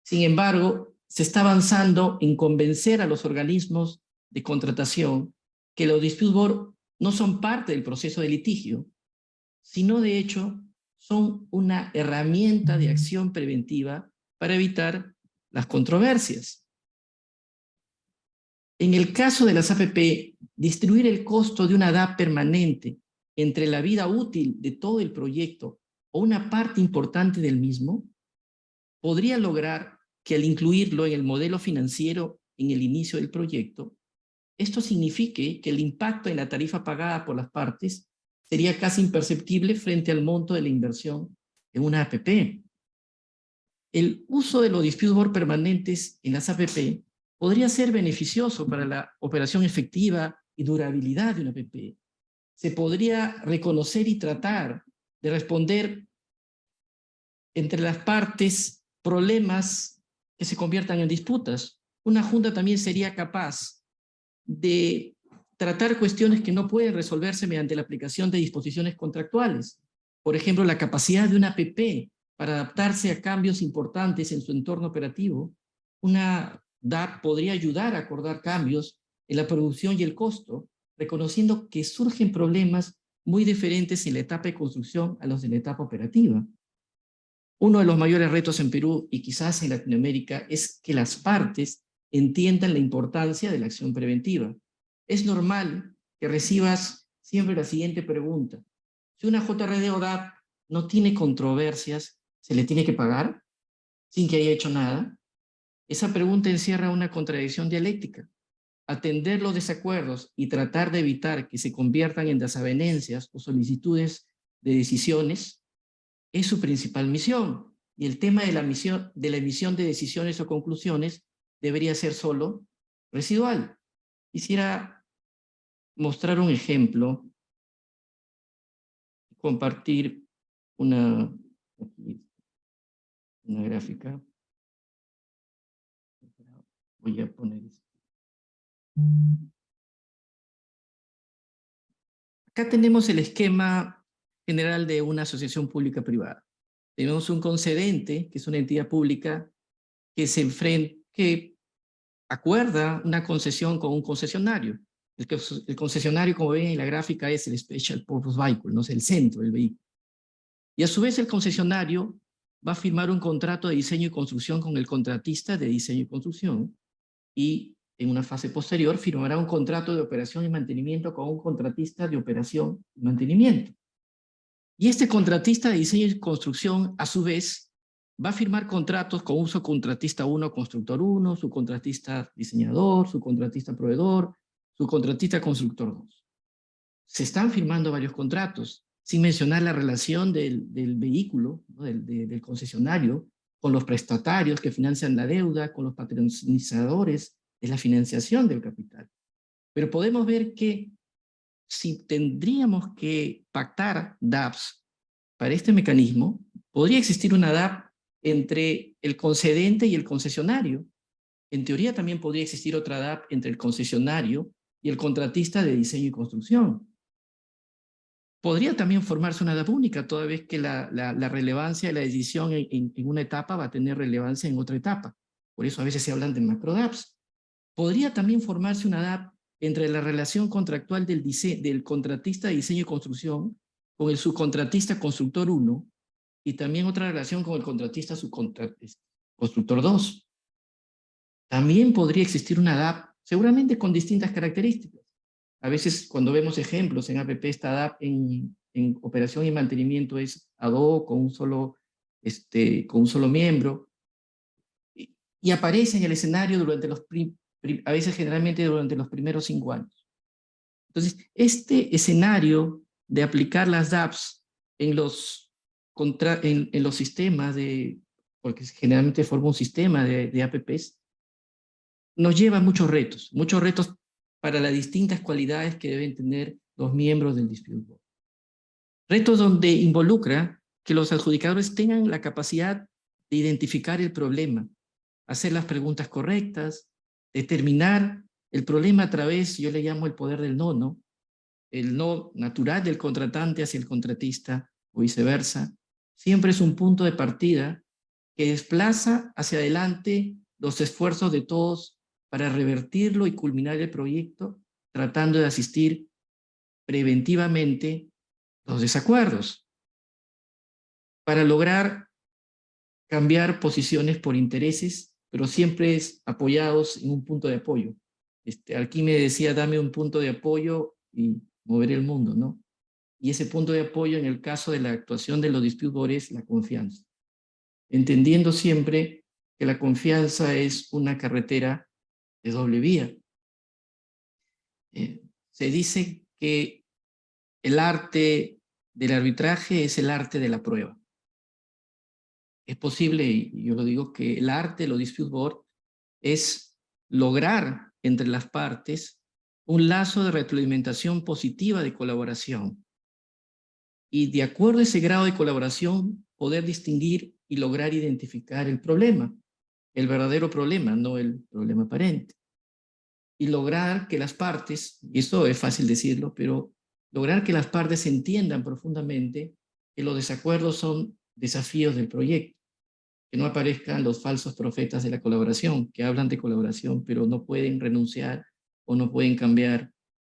Sin embargo, se está avanzando en convencer a los organismos de contratación que los dispute board no son parte del proceso de litigio, sino de hecho son una herramienta de acción preventiva para evitar las controversias. En el caso de las APP, distribuir el costo de una DAP permanente entre la vida útil de todo el proyecto o una parte importante del mismo, podría lograr que al incluirlo en el modelo financiero en el inicio del proyecto, esto signifique que el impacto en la tarifa pagada por las partes sería casi imperceptible frente al monto de la inversión en una APP. El uso de los dispute board permanentes en las APP podría ser beneficioso para la operación efectiva y durabilidad de una APP. Se podría reconocer y tratar de responder entre las partes problemas que se conviertan en disputas. Una junta también sería capaz de tratar cuestiones que no pueden resolverse mediante la aplicación de disposiciones contractuales. Por ejemplo, la capacidad de una APP para adaptarse a cambios importantes en su entorno operativo. Una DAP podría ayudar a acordar cambios en la producción y el costo, reconociendo que surgen problemas muy diferentes en la etapa de construcción a los de la etapa operativa. Uno de los mayores retos en Perú y quizás en Latinoamérica es que las partes entiendan la importancia de la acción preventiva. Es normal que recibas siempre la siguiente pregunta. Si una JRD o DAP no tiene controversias, ¿se le tiene que pagar sin que haya hecho nada? Esa pregunta encierra una contradicción dialéctica. Atender los desacuerdos y tratar de evitar que se conviertan en desavenencias o solicitudes de decisiones es su principal misión. Y el tema de la emisión de decisiones o conclusiones debería ser solo residual. Quisiera mostrar un ejemplo, compartir una gráfica. Voy a poner esto. Acá tenemos el esquema general de una asociación pública-privada. Tenemos un concedente, que es una entidad pública, que acuerda una concesión con un concesionario. El concesionario, como ven en la gráfica, es el Special Purpose Vehicle, no es el centro del vehículo. Y a su vez el concesionario va a firmar un contrato de diseño y construcción con el contratista de diseño y construcción, y en una fase posterior firmará un contrato de operación y mantenimiento con un contratista de operación y mantenimiento. Y este contratista de diseño y construcción, a su vez, va a firmar contratos con un subcontratista 1, constructor 1, subcontratista diseñador, subcontratista proveedor, subcontratista constructor 2. Se están firmando varios contratos, sin mencionar la relación del vehículo, ¿no? del concesionario, con los prestatarios que financian la deuda, con los patronizadores de la financiación del capital. Pero podemos ver que si tendríamos que pactar DAPs para este mecanismo, podría existir una DAP entre el concedente y el concesionario. En teoría también podría existir otra DAP entre el concesionario y el contratista de diseño y construcción. Podría también formarse una DAP única, toda vez que la relevancia de la decisión en una etapa va a tener relevancia en otra etapa. Por eso a veces se hablan de macro DAPs. Podría también formarse una DAP entre la relación contractual del contratista de diseño y construcción con el subcontratista constructor 1 y también otra relación con el contratista constructor 2. También podría existir una DAP, seguramente con distintas características. A veces cuando vemos ejemplos en APP, esta DAP en operación y mantenimiento es ad hoc, con un solo miembro, y aparece en el escenario durante a veces generalmente durante los primeros 5 años. Entonces, este escenario de aplicar las DAPs en los sistemas porque generalmente forma un sistema de APPs, nos lleva a muchos retos para las distintas cualidades que deben tener los miembros del dispute board. Retos donde involucra que los adjudicadores tengan la capacidad de identificar el problema, hacer las preguntas correctas, determinar el problema a través, yo le llamo el poder del no, ¿no? El no natural del contratante hacia el contratista o viceversa. Siempre es un punto de partida que desplaza hacia adelante los esfuerzos de todos para revertirlo y culminar el proyecto, tratando de asistir preventivamente los desacuerdos, para lograr cambiar posiciones por intereses, pero siempre apoyados en un punto de apoyo. Arquímedes decía, dame un punto de apoyo y moveré el mundo, ¿no? Y ese punto de apoyo en el caso de la actuación de los dispute board es la confianza, entendiendo siempre que la confianza es una carretera de doble vía. Se dice que el arte del arbitraje es el arte de la prueba. Es posible, y yo lo digo, que el arte de los dispute board es lograr entre las partes un lazo de retroalimentación positiva de colaboración. Y de acuerdo a ese grado de colaboración, poder distinguir y lograr identificar el problema, el verdadero problema, no el problema aparente. Y lograr que las partes, y esto es fácil decirlo, pero lograr que las partes entiendan profundamente que los desacuerdos son desafíos del proyecto, que no aparezcan los falsos profetas de la colaboración, que hablan de colaboración, pero no pueden renunciar o no pueden cambiar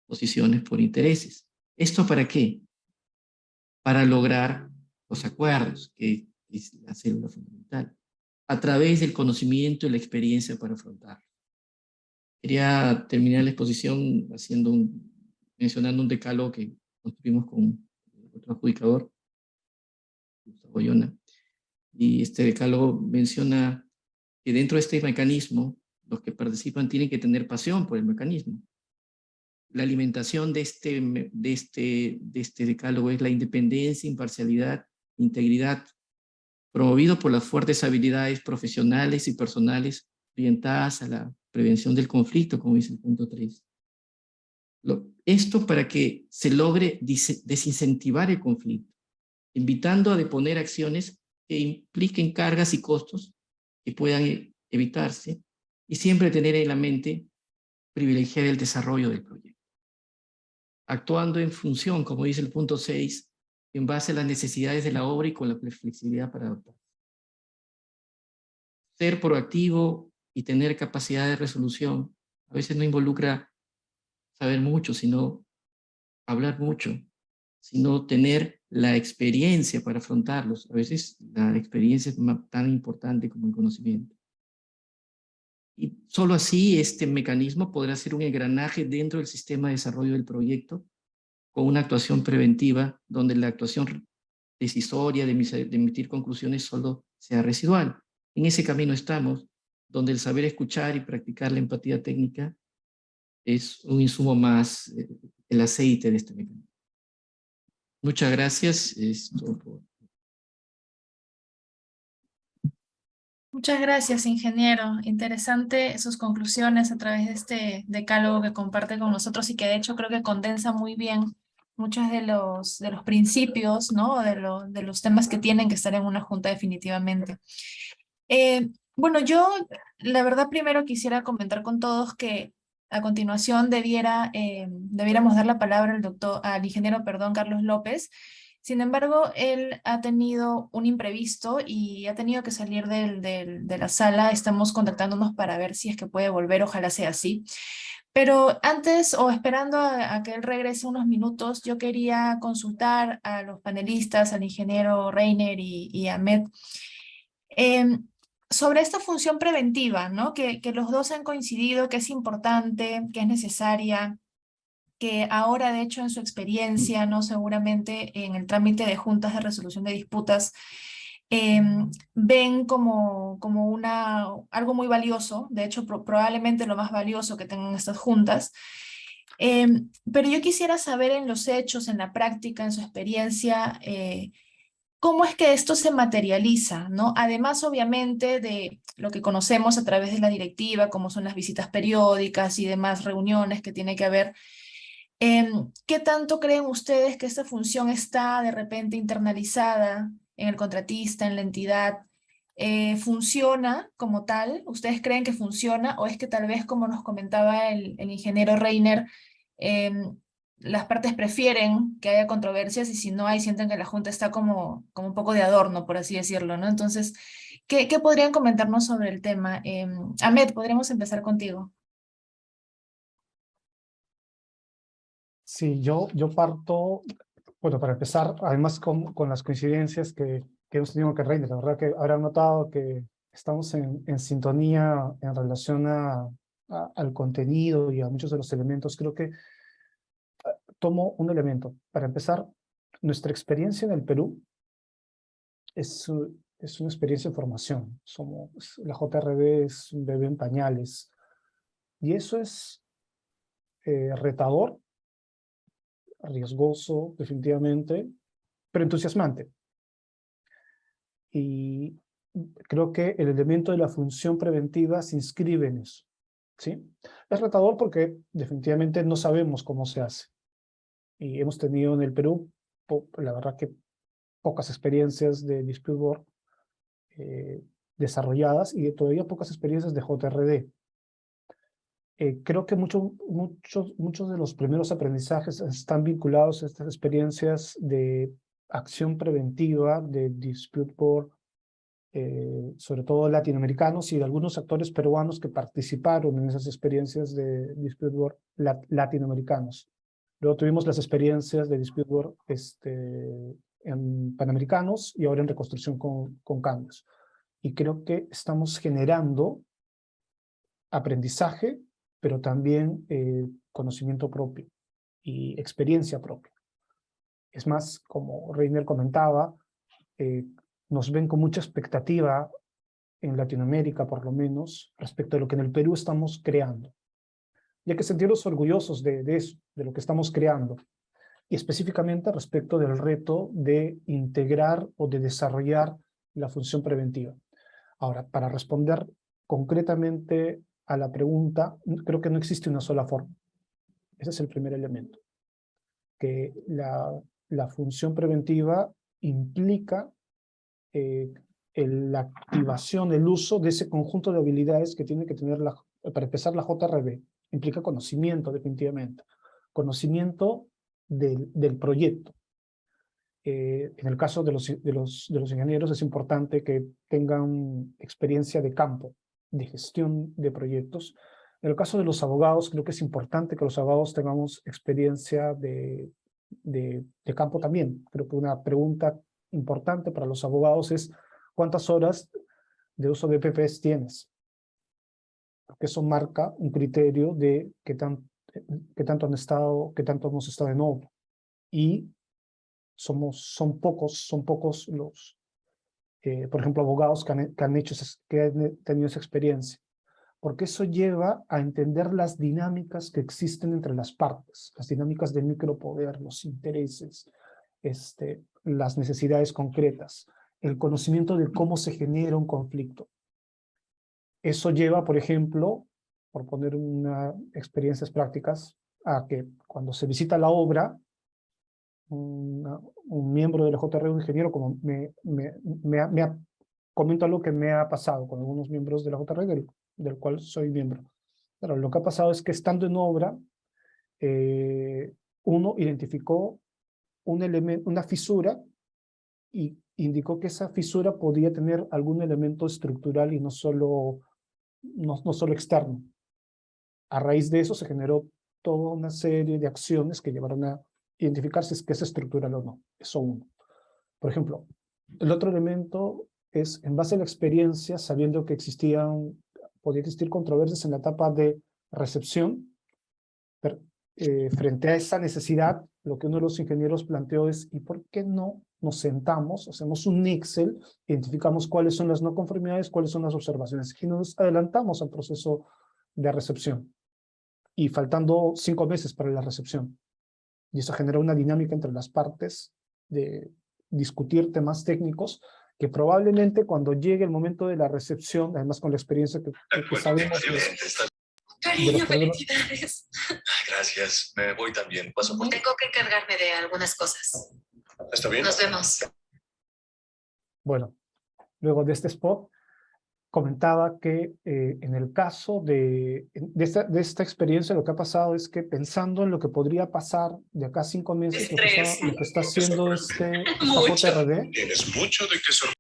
posiciones por intereses. ¿Esto para qué? Para lograr los acuerdos, que es la célula fundamental, a través del conocimiento y la experiencia para afrontarlo. Quería terminar la exposición mencionando un decálogo que construimos con otro adjudicador, Gustavo Llona. Y este decálogo menciona que dentro de este mecanismo, los que participan tienen que tener pasión por el mecanismo. La alimentación de este decálogo es la independencia, imparcialidad, integridad, promovido por las fuertes habilidades profesionales y personales orientadas a la prevención del conflicto, como dice el punto 3. Esto para que se logre desincentivar el conflicto, invitando a deponer acciones que impliquen cargas y costos que puedan evitarse y siempre tener en la mente privilegiar el desarrollo del proyecto. Actuando en función, como dice el punto 6, en base a las necesidades de la obra y con la flexibilidad para adaptar. Ser proactivo y tener capacidad de resolución a veces no involucra saber mucho, sino hablar mucho, sino tener la experiencia para afrontarlos. A veces la experiencia es tan importante como el conocimiento. Y solo así este mecanismo podrá ser un engranaje dentro del sistema de desarrollo del proyecto con una actuación preventiva donde la actuación decisoria de emitir conclusiones solo sea residual. En ese camino estamos, donde el saber escuchar y practicar la empatía técnica es un insumo más, el aceite de este mecanismo. Muchas gracias. Muchas gracias, ingeniero. Interesante sus conclusiones a través de este decálogo que comparte con nosotros y que de hecho creo que condensa muy bien muchos de los principios, ¿no? De los temas que tienen que estar en una junta definitivamente. Bueno, yo la verdad primero quisiera comentar con todos que a continuación debiéramos dar la palabra al ingeniero, Carlos López. Sin embargo, él ha tenido un imprevisto y ha tenido que salir de la sala. Estamos contactándonos para ver si es que puede volver, ojalá sea así. Pero antes, o esperando a que él regrese unos minutos, yo quería consultar a los panelistas, al ingeniero Reiner y a Ahmed, sobre esta función preventiva, ¿no? Que los dos han coincidido que es importante, que es necesaria, que ahora, de hecho, en su experiencia, ¿no? Seguramente en el trámite de juntas de resolución de disputas, ven como algo muy valioso, de hecho, probablemente lo más valioso que tengan estas juntas. Pero yo quisiera saber en los hechos, en la práctica, en su experiencia, ¿cómo es que esto se materializa, ¿no? Además, obviamente, de lo que conocemos a través de la directiva, como son las visitas periódicas y demás reuniones que tiene que haber. ¿Qué tanto creen ustedes que esta función está de repente internalizada en el contratista, en la entidad? ¿Funciona como tal? ¿Ustedes creen que funciona? ¿O es que tal vez, como nos comentaba el ingeniero Reiner, las partes prefieren que haya controversias y si no hay, sienten que la Junta está como un poco de adorno, por así decirlo, ¿no? Entonces, ¿qué podrían comentarnos sobre el tema? Ahmed, podríamos empezar contigo. Sí, yo parto, bueno, para empezar, además con las coincidencias que hemos tenido con Reiner, la verdad que habrán notado que estamos en sintonía en relación a al contenido y a muchos de los elementos, creo que tomo un elemento. Para empezar, nuestra experiencia en el Perú es una experiencia de formación. La JRB es un bebé en pañales. Y eso es retador, riesgoso, definitivamente, pero entusiasmante. Y creo que el elemento de la función preventiva se inscribe en eso, ¿sí? Es retador porque definitivamente no sabemos cómo se hace. Y hemos tenido en el Perú, la verdad que pocas experiencias de Dispute Board desarrolladas y todavía pocas experiencias de JRD. Creo que muchos de los primeros aprendizajes están vinculados a estas experiencias de acción preventiva, de Dispute Board, sobre todo latinoamericanos y de algunos actores peruanos que participaron en esas experiencias de Dispute Board latinoamericanos. Luego tuvimos las experiencias de Dispute Board en panamericanos y ahora en reconstrucción con cambios. Y creo que estamos generando aprendizaje, pero también conocimiento propio y experiencia propia. Es más, como Reiner comentaba, nos ven con mucha expectativa en Latinoamérica, por lo menos, respecto a lo que en el Perú estamos creando. Y hay que sentirnos orgullosos de eso, de lo que estamos creando. Y específicamente respecto del reto de integrar o de desarrollar la función preventiva. Ahora, para responder concretamente a la pregunta, creo que no existe una sola forma. Ese es el primer elemento. Que la función preventiva implica la activación, el uso de ese conjunto de habilidades que tiene que tener, para empezar, la JRB. Implica conocimiento, definitivamente. Conocimiento del proyecto. En el caso de los ingenieros es importante que tengan experiencia de campo, de gestión de proyectos. En el caso de los abogados, creo que es importante que los abogados tengamos experiencia de campo también. Creo que una pregunta importante para los abogados es ¿cuántas horas de uso de PPS tienes? Porque eso marca un criterio de qué tanto hemos estado en obra. Y son pocos los, por ejemplo, abogados que han tenido esa experiencia. Porque eso lleva a entender las dinámicas que existen entre las partes, las dinámicas de micropoder, los intereses, las necesidades concretas, el conocimiento de cómo se genera un conflicto. Eso lleva, por ejemplo, por poner experiencias prácticas, a que cuando se visita la obra, un miembro de la JRB, un ingeniero, como comento algo que me ha pasado con algunos miembros de la JRB, del cual soy miembro. Pero lo que ha pasado es que estando en obra, uno identificó una fisura y indicó que esa fisura podía tener algún elemento estructural y no solo externo. A raíz de eso se generó toda una serie de acciones que llevaron a identificar si es que es estructural o no. Eso uno. Por ejemplo, el otro elemento es, en base a la experiencia, sabiendo que podía existir controversias en la etapa de recepción, pero, frente a esa necesidad, lo que uno de los ingenieros planteó es, ¿y por qué no nos sentamos, hacemos un Excel, identificamos cuáles son las no conformidades, cuáles son las observaciones, y nos adelantamos al proceso de recepción, y faltando 5 meses para la recepción? Y eso genera una dinámica entre las partes de discutir temas técnicos que probablemente cuando llegue el momento de la recepción, además con la experiencia que sabemos Cariño, felicidades. Gracias, me voy también. Paso por ti. Tengo que encargarme de algunas cosas. ¿Está bien? Nos vemos. Bueno, luego de este spot, comentaba que en el caso de esta experiencia, lo que ha pasado es que pensando en lo que podría pasar de acá a 5 meses, lo que está haciendo esta JRD Tienes mucho de qué sorprender.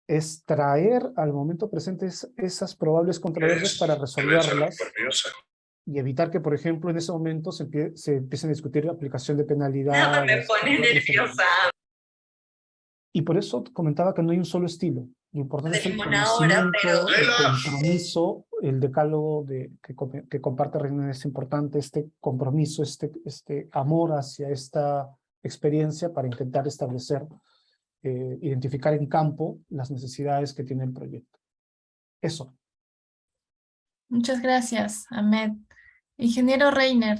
es traer al momento presente esas probables controversias para resolverlas y evitar que, por ejemplo, en ese momento se empiecen a discutir la aplicación de penalidades. Nada me pone nerviosa. Y por eso comentaba que no hay un solo estilo. Lo importante es el Tenemos una hora, conocimiento, pero- el compromiso, el decálogo que comparte Reina es importante, este compromiso, este amor hacia esta experiencia para intentar establecer, identificar en campo las necesidades que tiene el proyecto. Eso. Muchas gracias, Ahmed. Ingeniero Reiner,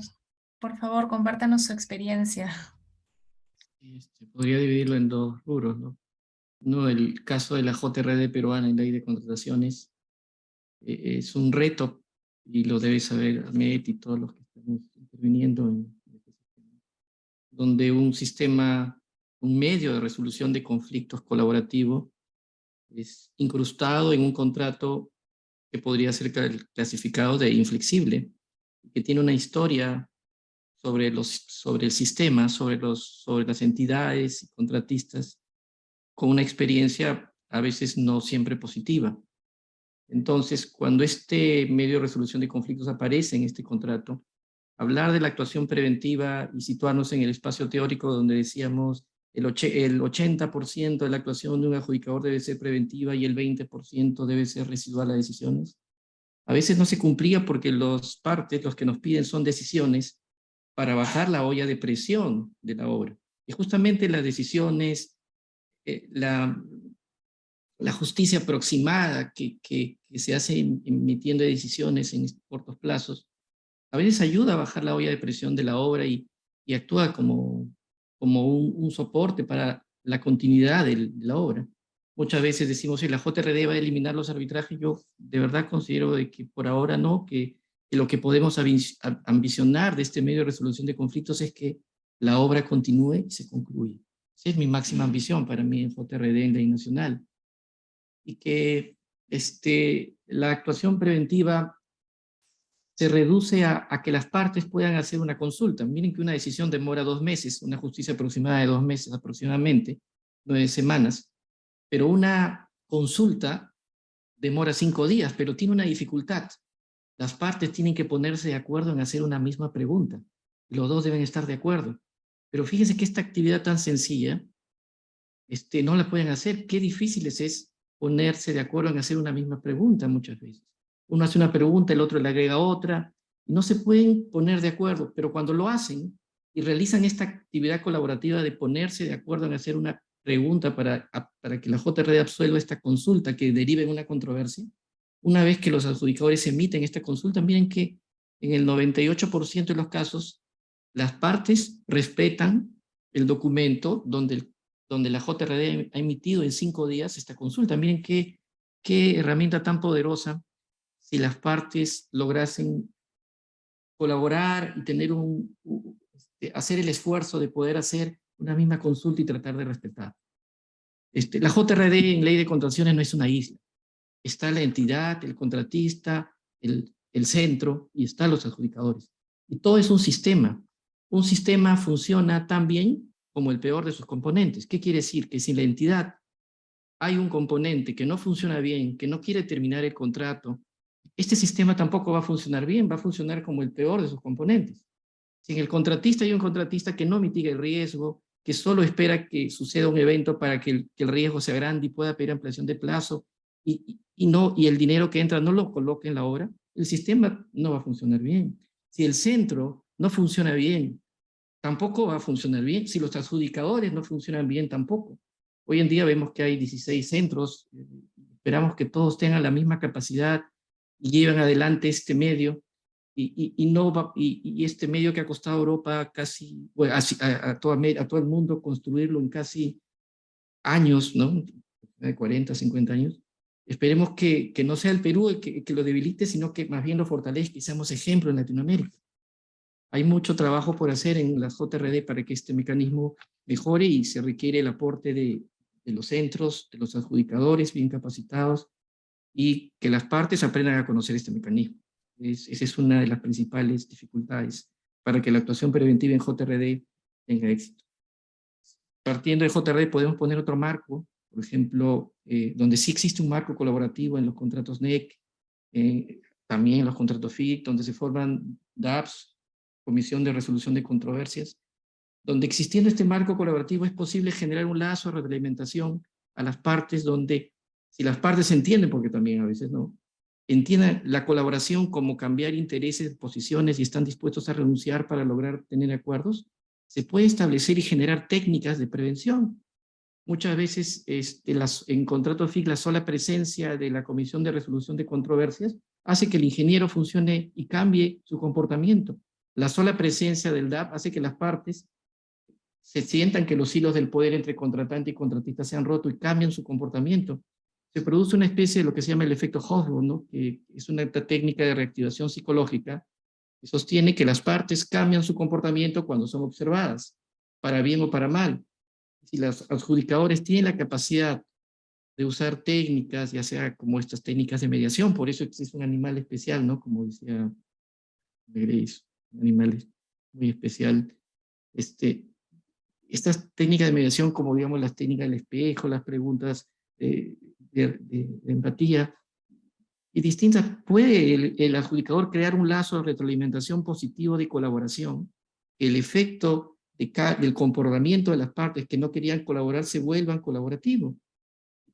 por favor, compártanos su experiencia. Podría dividirlo en dos rubros, ¿no? Uno, el caso de la JRD peruana en ley de contrataciones, es un reto, y lo debe saber Ahmed y todos los que estamos interviniendo en este sistema, donde un medio de resolución de conflictos colaborativo es incrustado en un contrato que podría ser clasificado de inflexible, que tiene una historia sobre el sistema, sobre las entidades y contratistas, con una experiencia a veces no siempre positiva. Entonces, cuando este medio de resolución de conflictos aparece en este contrato, hablar de la actuación preventiva y situarnos en el espacio teórico donde decíamos el 80% de la actuación de un adjudicador debe ser preventiva y el 20% debe ser residual a decisiones, a veces no se cumplía porque los que nos piden son decisiones para bajar la olla de presión de la obra. Y justamente las decisiones, la justicia aproximada que se hace emitiendo decisiones en cortos plazos, a veces ayuda a bajar la olla de presión de la obra y actúa como un soporte para la continuidad de la obra. Muchas veces decimos, la JRD va a eliminar los arbitrajes. Yo de verdad considero de que por ahora no, que lo que podemos ambicionar de este medio de resolución de conflictos es que la obra continúe y se concluya. Esa es mi máxima ambición para mí en JRD en ley nacional. Y que la actuación preventiva se reduce a que las partes puedan hacer una consulta. Miren que una decisión demora 2 meses, una justicia aproximada de 2 meses aproximadamente, 9 semanas, pero una consulta demora 5 días, pero tiene una dificultad. Las partes tienen que ponerse de acuerdo en hacer una misma pregunta. Los dos deben estar de acuerdo. Pero fíjense que esta actividad tan sencilla, no la pueden hacer. Qué difícil es ponerse de acuerdo en hacer una misma pregunta muchas veces. Uno hace una pregunta, el otro le agrega otra, y no se pueden poner de acuerdo, pero cuando lo hacen y realizan esta actividad colaborativa de ponerse de acuerdo en hacer una pregunta para que la JRD absuelva esta consulta que derive en una controversia, una vez que los adjudicadores emiten esta consulta, miren que en el 98% de los casos las partes respetan el documento donde la JRD ha emitido en 5 días esta consulta. Miren qué herramienta tan poderosa si las partes lograsen colaborar y tener hacer el esfuerzo de poder hacer una misma consulta y tratar de respetar. La JRD en ley de contrataciones no es una isla. Está la entidad, el contratista, el centro y están los adjudicadores. Y todo es un sistema. Un sistema funciona tan bien como el peor de sus componentes. ¿Qué quiere decir? Que si la entidad hay un componente que no funciona bien, que no quiere terminar el contrato, este sistema tampoco va a funcionar bien, va a funcionar como el peor de sus componentes. Si en el contratista hay un contratista que no mitiga el riesgo, que solo espera que suceda un evento para que el riesgo sea grande y pueda pedir ampliación de plazo, y el dinero que entra no lo coloque en la obra, el sistema no va a funcionar bien. Si el centro no funciona bien, tampoco va a funcionar bien. Si los adjudicadores no funcionan bien, tampoco. Hoy en día vemos que hay 16 centros, esperamos que todos tengan la misma capacidad y lleven adelante este medio, y este medio que ha costado a Europa casi, bueno, a todo el mundo construirlo en casi años, ¿no? De 40, 50 años. Esperemos que no sea el Perú el que lo debilite, sino que más bien lo fortalezca y seamos ejemplo en Latinoamérica. Hay mucho trabajo por hacer en las JRD para que este mecanismo mejore y se requiere el aporte de los centros, de los adjudicadores bien capacitados y que las partes aprendan a conocer este mecanismo. Esa es una de las principales dificultades para que la actuación preventiva en JRD tenga éxito. Partiendo de JRD podemos poner otro marco, por ejemplo, donde sí existe un marco colaborativo en los contratos NEC, también en los contratos FIC, donde se forman DAPs, Comisión de Resolución de Controversias, donde existiendo este marco colaborativo es posible generar un lazo de retroalimentación a las partes donde si las partes entienden, porque también a veces no, entiendan la colaboración como cambiar intereses, posiciones y están dispuestos a renunciar para lograr tener acuerdos, se puede establecer y generar técnicas de prevención. Muchas veces en contratos FIC la sola presencia de la Comisión de Resolución de Controversias hace que el ingeniero funcione y cambie su comportamiento. La sola presencia del DAP hace que las partes se sientan que los hilos del poder entre contratante y contratista se han roto y cambian su comportamiento. Se produce una especie de lo que se llama el efecto Hawthorne, ¿no? Que es una técnica de reactivación psicológica que sostiene que las partes cambian su comportamiento cuando son observadas, para bien o para mal. Si los adjudicadores tienen la capacidad de usar técnicas, ya sea como estas técnicas de mediación, por eso existe un animal especial, ¿no? Como decía Grace, un animal muy especial. Estas técnicas de mediación, como digamos las técnicas del espejo, las preguntas de empatía, y distintas, puede el adjudicador crear un lazo de retroalimentación positivo de colaboración. El efecto del comportamiento de las partes que no querían colaborar se vuelvan colaborativos.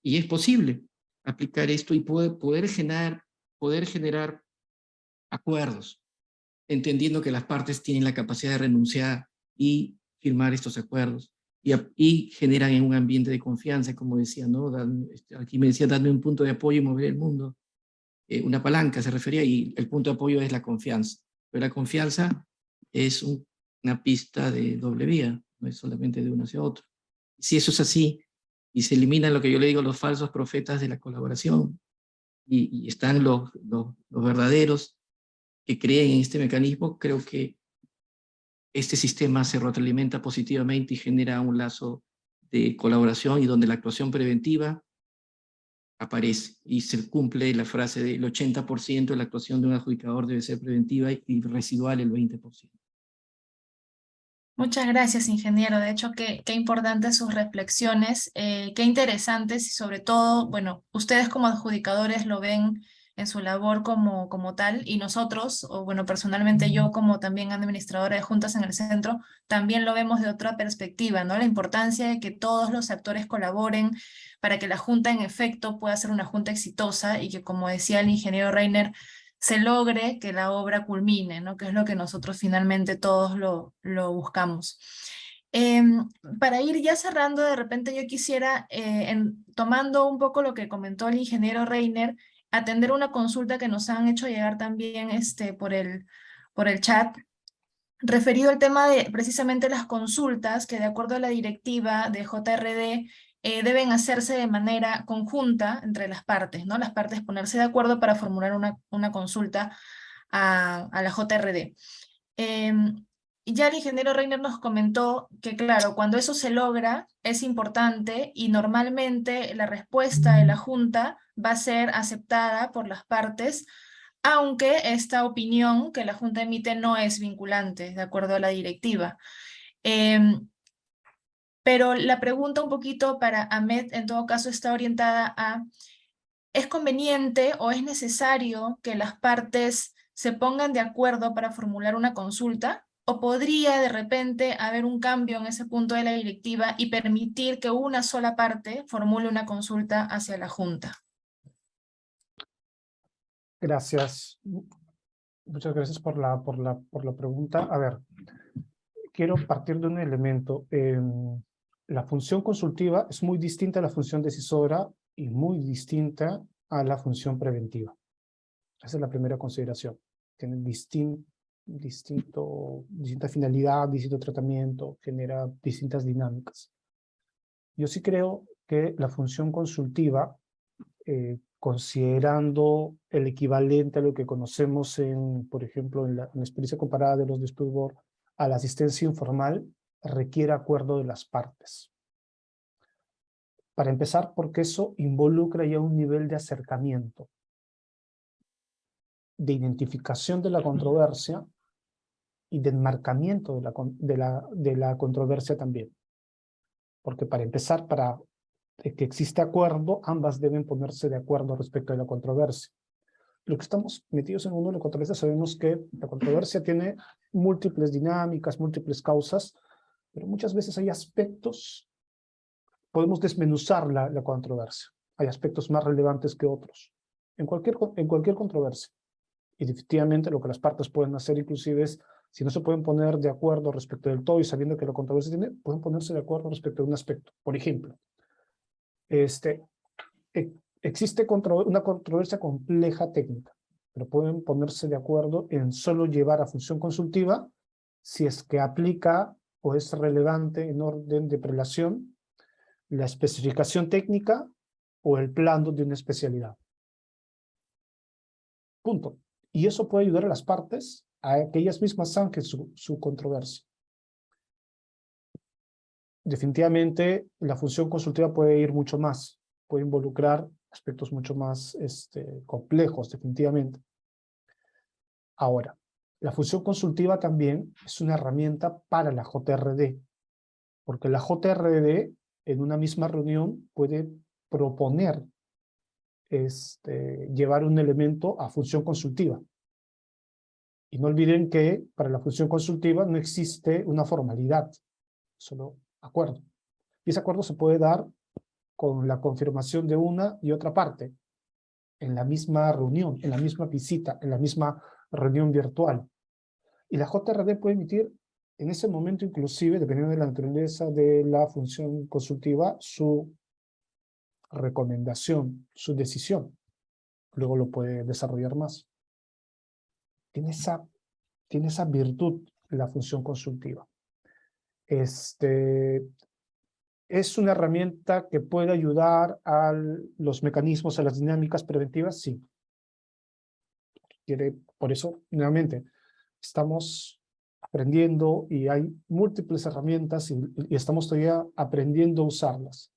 Y es posible aplicar esto y poder generar acuerdos, entendiendo que las partes tienen la capacidad de renunciar y firmar estos acuerdos. Y generan en un ambiente de confianza, como decía, ¿no? Aquí me decía, darme un punto de apoyo y mover el mundo. Una palanca se refería, y el punto de apoyo es la confianza. Pero la confianza es una pista de doble vía, no es solamente de uno hacia otro. Si eso es así, y se eliminan lo que yo le digo, los falsos profetas de la colaboración, y están los verdaderos que creen en este mecanismo, creo que este sistema se retroalimenta positivamente y genera un lazo de colaboración y donde la actuación preventiva aparece y se cumple la frase del 80% de la actuación de un adjudicador debe ser preventiva y residual el 20%. Muchas gracias, ingeniero. De hecho, qué importantes sus reflexiones, qué interesantes y sobre todo, bueno, ustedes como adjudicadores lo ven en su labor como tal y nosotros, o bueno, personalmente yo como también administradora de juntas en el centro, también lo vemos de otra perspectiva, ¿no? La importancia de que todos los actores colaboren para que la junta en efecto pueda ser una junta exitosa y que, como decía el ingeniero Reiner, se logre que la obra culmine, ¿no? Que es lo que nosotros finalmente todos lo buscamos. Para ir ya cerrando, de repente yo quisiera, tomando un poco lo que comentó el ingeniero Reiner, atender una consulta que nos han hecho llegar también por el chat, referido al tema de precisamente las consultas que de acuerdo a la directiva de JRD deben hacerse de manera conjunta entre las partes, ¿no? Las partes ponerse de acuerdo para formular una consulta a la JRD. Y ya el ingeniero Reiner nos comentó que, claro, cuando eso se logra es importante y normalmente la respuesta de la Junta va a ser aceptada por las partes, aunque esta opinión que la Junta emite no es vinculante, de acuerdo a la directiva. Pero la pregunta un poquito para Ahmed, en todo caso, está orientada a, ¿es conveniente o es necesario que las partes se pongan de acuerdo para formular una consulta? ¿O podría de repente haber un cambio en ese punto de la directiva y permitir que una sola parte formule una consulta hacia la Junta? Gracias. Muchas gracias por la pregunta. A ver, quiero partir de un elemento. La función consultiva es muy distinta a la función decisora y muy distinta a la función preventiva. Esa es la primera consideración. Tienen distinta finalidad, distinto tratamiento, genera distintas dinámicas. Yo sí creo que la función consultiva, considerando el equivalente a lo que conocemos por ejemplo, en la experiencia comparada de los dispute board a la asistencia informal, requiere acuerdo de las partes. Para empezar, porque eso involucra ya un nivel de acercamiento, de identificación de la controversia y de enmarcamiento de la controversia también. Porque para empezar, para que exista acuerdo, ambas deben ponerse de acuerdo respecto a la controversia. Lo que estamos metidos en el mundo de la controversia sabemos que la controversia tiene múltiples dinámicas, múltiples causas, pero muchas veces hay aspectos, podemos desmenuzar la controversia. hay aspectos más relevantes que otros, en cualquier controversia. Y definitivamente lo que las partes pueden hacer inclusive es, si no se pueden poner de acuerdo respecto del todo y sabiendo que la controversia tiene, pueden ponerse de acuerdo respecto de un aspecto. Por ejemplo, existe una controversia compleja técnica, pero pueden ponerse de acuerdo en solo llevar a función consultiva si es que aplica o es relevante en orden de prelación la especificación técnica o el plano de una especialidad. Punto. Y eso puede ayudar a las partes a que ellas mismas zanjen su controversia. Definitivamente, la función consultiva puede ir mucho más, puede involucrar aspectos mucho más complejos, definitivamente. Ahora, la función consultiva también es una herramienta para la JRD, porque la JRD en una misma reunión puede proponer llevar un elemento a función consultiva. Y no olviden que para la función consultiva no existe una formalidad, solo acuerdo. Y ese acuerdo se puede dar con la confirmación de una y otra parte, en la misma reunión, en la misma visita, en la misma reunión virtual. Y la JRD puede emitir en ese momento, inclusive, dependiendo de la naturaleza de la función consultiva, su recomendación, su decisión. Luego lo puede desarrollar más. Tiene esa virtud la función consultiva. Es una herramienta que puede ayudar a los mecanismos, a las dinámicas preventivas, sí. Por eso, nuevamente, estamos aprendiendo y hay múltiples herramientas y estamos todavía aprendiendo a usarlas.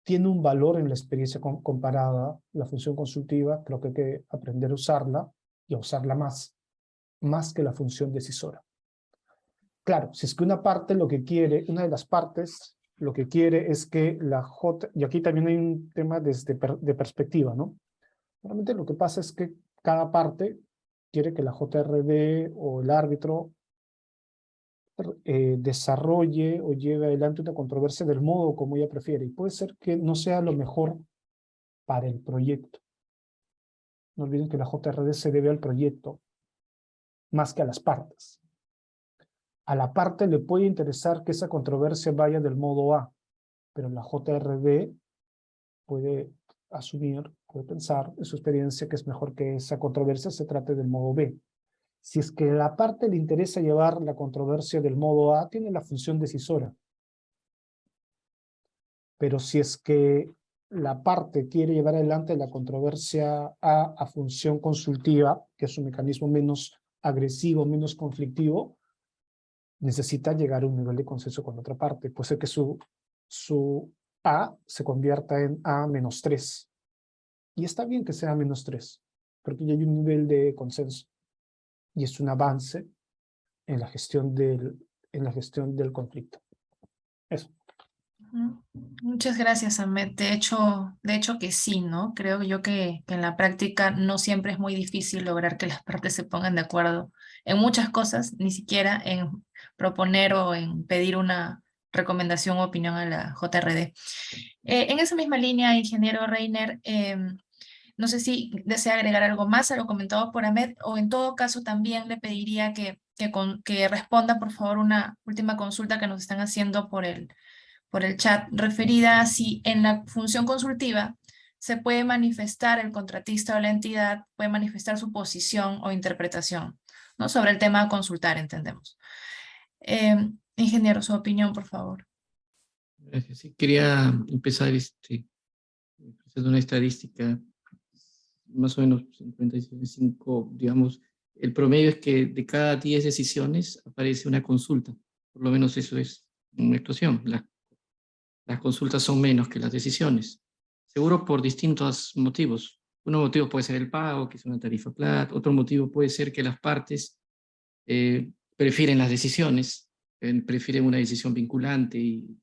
Tiene un valor en la experiencia comparada, la función consultiva, creo que hay que aprender a usarla y a usarla más que la función decisora. Claro, si es que una de las partes, lo que quiere es que y aquí también hay un tema de perspectiva, ¿no? Normalmente lo que pasa es que cada parte quiere que la JRD o el árbitro desarrolle o lleve adelante una controversia del modo como ella prefiere. Y puede ser que no sea lo mejor para el proyecto. No olviden que la JRD se debe al proyecto más que a las partes. A la parte le puede interesar que esa controversia vaya del modo A, pero la JRD puede asumir, puede pensar en su experiencia que es mejor que esa controversia se trate del modo B. Si es que a la parte le interesa llevar la controversia del modo A, tiene la función decisora. Pero si es que la parte quiere llevar adelante la controversia a función consultiva, que es un mecanismo menos agresivo, menos conflictivo, necesita llegar a un nivel de consenso con otra parte. Puede ser que su A se convierta en A-3. Y está bien que sea -3, porque ya hay un nivel de consenso. Y es un avance en la gestión del conflicto. Eso. Muchas gracias, Ahmed. De hecho que sí, ¿no? Creo yo que en la práctica no siempre es muy difícil lograr que las partes se pongan de acuerdo en muchas cosas, ni siquiera en proponer o en pedir una recomendación o opinión a la JRD. En esa misma línea, ingeniero Reiner, no sé si desea agregar algo más a lo comentado por Ahmed, o en todo caso también le pediría que responda, por favor, una última consulta que nos están haciendo por el chat, referida a si en la función consultiva se puede manifestar, el contratista o la entidad puede manifestar su posición o interpretación, ¿no? Sobre el tema a consultar, entendemos. Ingeniero, su opinión, por favor. Gracias. Sí, quería empezar haciendo una estadística, más o menos 55, digamos, el promedio es que de cada 10 decisiones aparece una consulta, por lo menos eso es una actuación. Las consultas son menos que las decisiones, seguro por distintos motivos. Un motivo puede ser el pago, que es una tarifa plata. Otro motivo puede ser que las partes prefieren las decisiones, prefieren una decisión vinculante y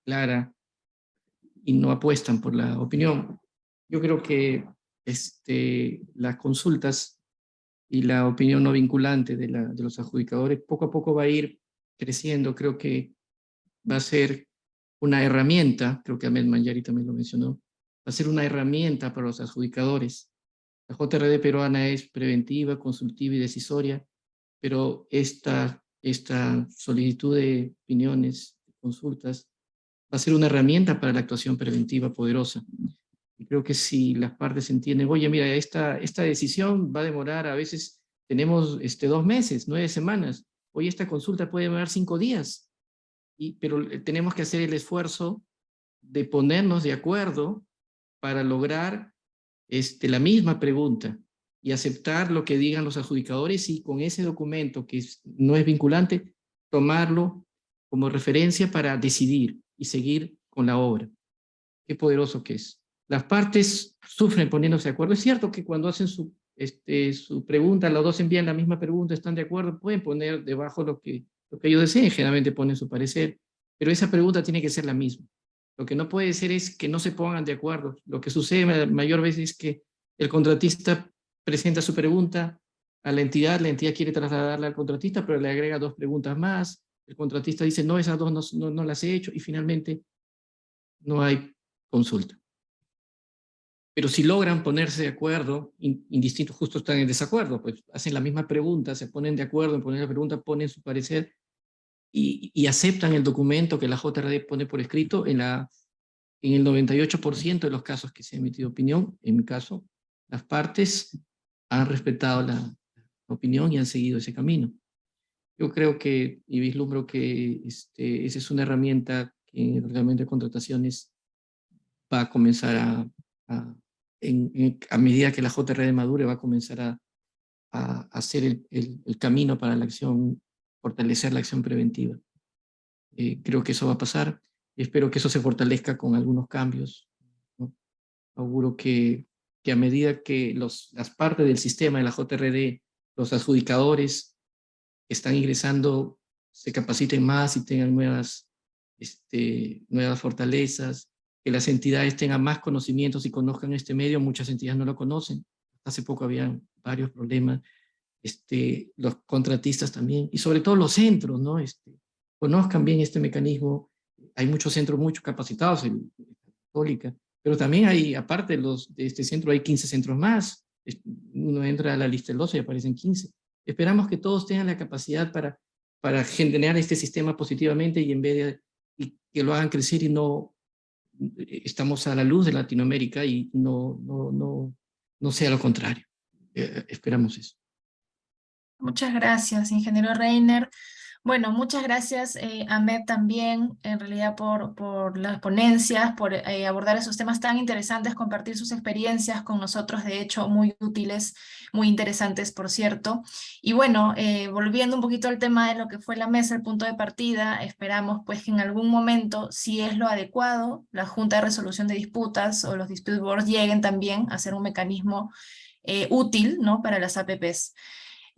clara y no apuestan por la opinión. Yo creo que las consultas y la opinión no vinculante de los adjudicadores poco a poco va a ir creciendo. Creo que va a ser una herramienta, creo que Ahmed Manyari también lo mencionó, a ser una herramienta para los adjudicadores. La JRD peruana es preventiva, consultiva y decisoria, pero esta solicitud de opiniones, consultas, va a ser una herramienta para la actuación preventiva poderosa. Y creo que si las partes entienden, oye, mira, esta decisión va a demorar, a veces tenemos 2 meses, 9 semanas, hoy esta consulta puede demorar 5 días, pero tenemos que hacer el esfuerzo de ponernos de acuerdo para lograr la misma pregunta y aceptar lo que digan los adjudicadores y con ese documento que no es vinculante, tomarlo como referencia para decidir y seguir con la obra. Qué poderoso que es. Las partes sufren poniéndose de acuerdo. Es cierto que cuando hacen su pregunta, los dos envían la misma pregunta, están de acuerdo, pueden poner debajo lo que ellos deseen, generalmente ponen su parecer, pero esa pregunta tiene que ser la misma. Lo que no puede ser es que no se pongan de acuerdo. Lo que sucede la mayor vez es que el contratista presenta su pregunta a la entidad quiere trasladarla al contratista, pero le agrega 2 preguntas más, el contratista dice, no, esas 2 no las he hecho, y finalmente no hay consulta. Pero si logran ponerse de acuerdo, indistinto, justo están en desacuerdo, pues hacen la misma pregunta, se ponen de acuerdo en poner la pregunta, ponen su parecer, y aceptan el documento que la JRD pone por escrito en el 98% de los casos que se ha emitido opinión. En mi caso, las partes han respetado la opinión y han seguido ese camino. Yo creo que, y vislumbro que esa es una herramienta que en el reglamento de contrataciones va a comenzar a medida que la JRD madure, va a comenzar a hacer el camino para la acción, fortalecer la acción preventiva. Creo que eso va a pasar. Espero que eso se fortalezca con algunos cambios, ¿no? Auguro que a medida que las partes del sistema de la JRD, los adjudicadores que están ingresando, se capaciten más y tengan nuevas fortalezas, que las entidades tengan más conocimientos y conozcan este medio. Muchas entidades no lo conocen. Hace poco había varios problemas. Los contratistas también, y sobre todo los centros, ¿no? Conozcan bien este mecanismo. Hay muchos centros muy capacitados en Católica, pero también hay, aparte de este centro, hay 15 centros más. Uno entra a la lista del 12 y aparecen 15. Esperamos que todos tengan la capacidad para generar este sistema positivamente y que lo hagan crecer, y no estamos a la luz de Latinoamérica y no sea lo contrario. Esperamos eso. Muchas gracias, ingeniero Reiner. Bueno, muchas gracias, Ahmed, también, en realidad, por las ponencias, por abordar esos temas tan interesantes, compartir sus experiencias con nosotros, de hecho, muy útiles, muy interesantes, por cierto. Y bueno, volviendo un poquito al tema de lo que fue la mesa, el punto de partida, esperamos pues que en algún momento, si es lo adecuado, la Junta de Resolución de Disputas o los Dispute Boards lleguen también a ser un mecanismo útil, ¿no?, para las APPs.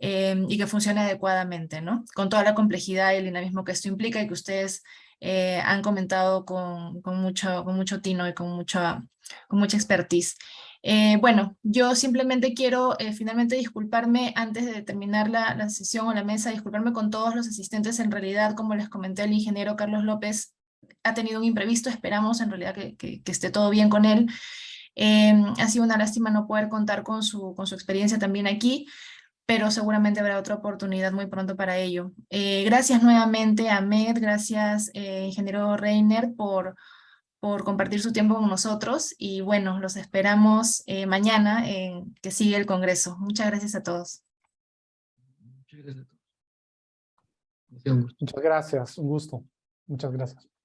Y que funcione adecuadamente, ¿no? Con toda la complejidad y el dinamismo que esto implica y que ustedes han comentado con mucho tino y con mucha expertise. Bueno, yo simplemente quiero finalmente disculparme antes de terminar la sesión o la mesa, disculparme con todos los asistentes. En realidad, como les comenté, el ingeniero Carlos López ha tenido un imprevisto, esperamos en realidad que esté todo bien con él. Ha sido una lástima no poder contar con su experiencia también aquí, pero seguramente habrá otra oportunidad muy pronto para ello. Gracias nuevamente a Ahmed, gracias ingeniero Reiner por compartir su tiempo con nosotros, y bueno, los esperamos mañana en que sigue el Congreso. Muchas gracias a todos. Muchas gracias a todos. Muchas gracias, un gusto. Muchas gracias.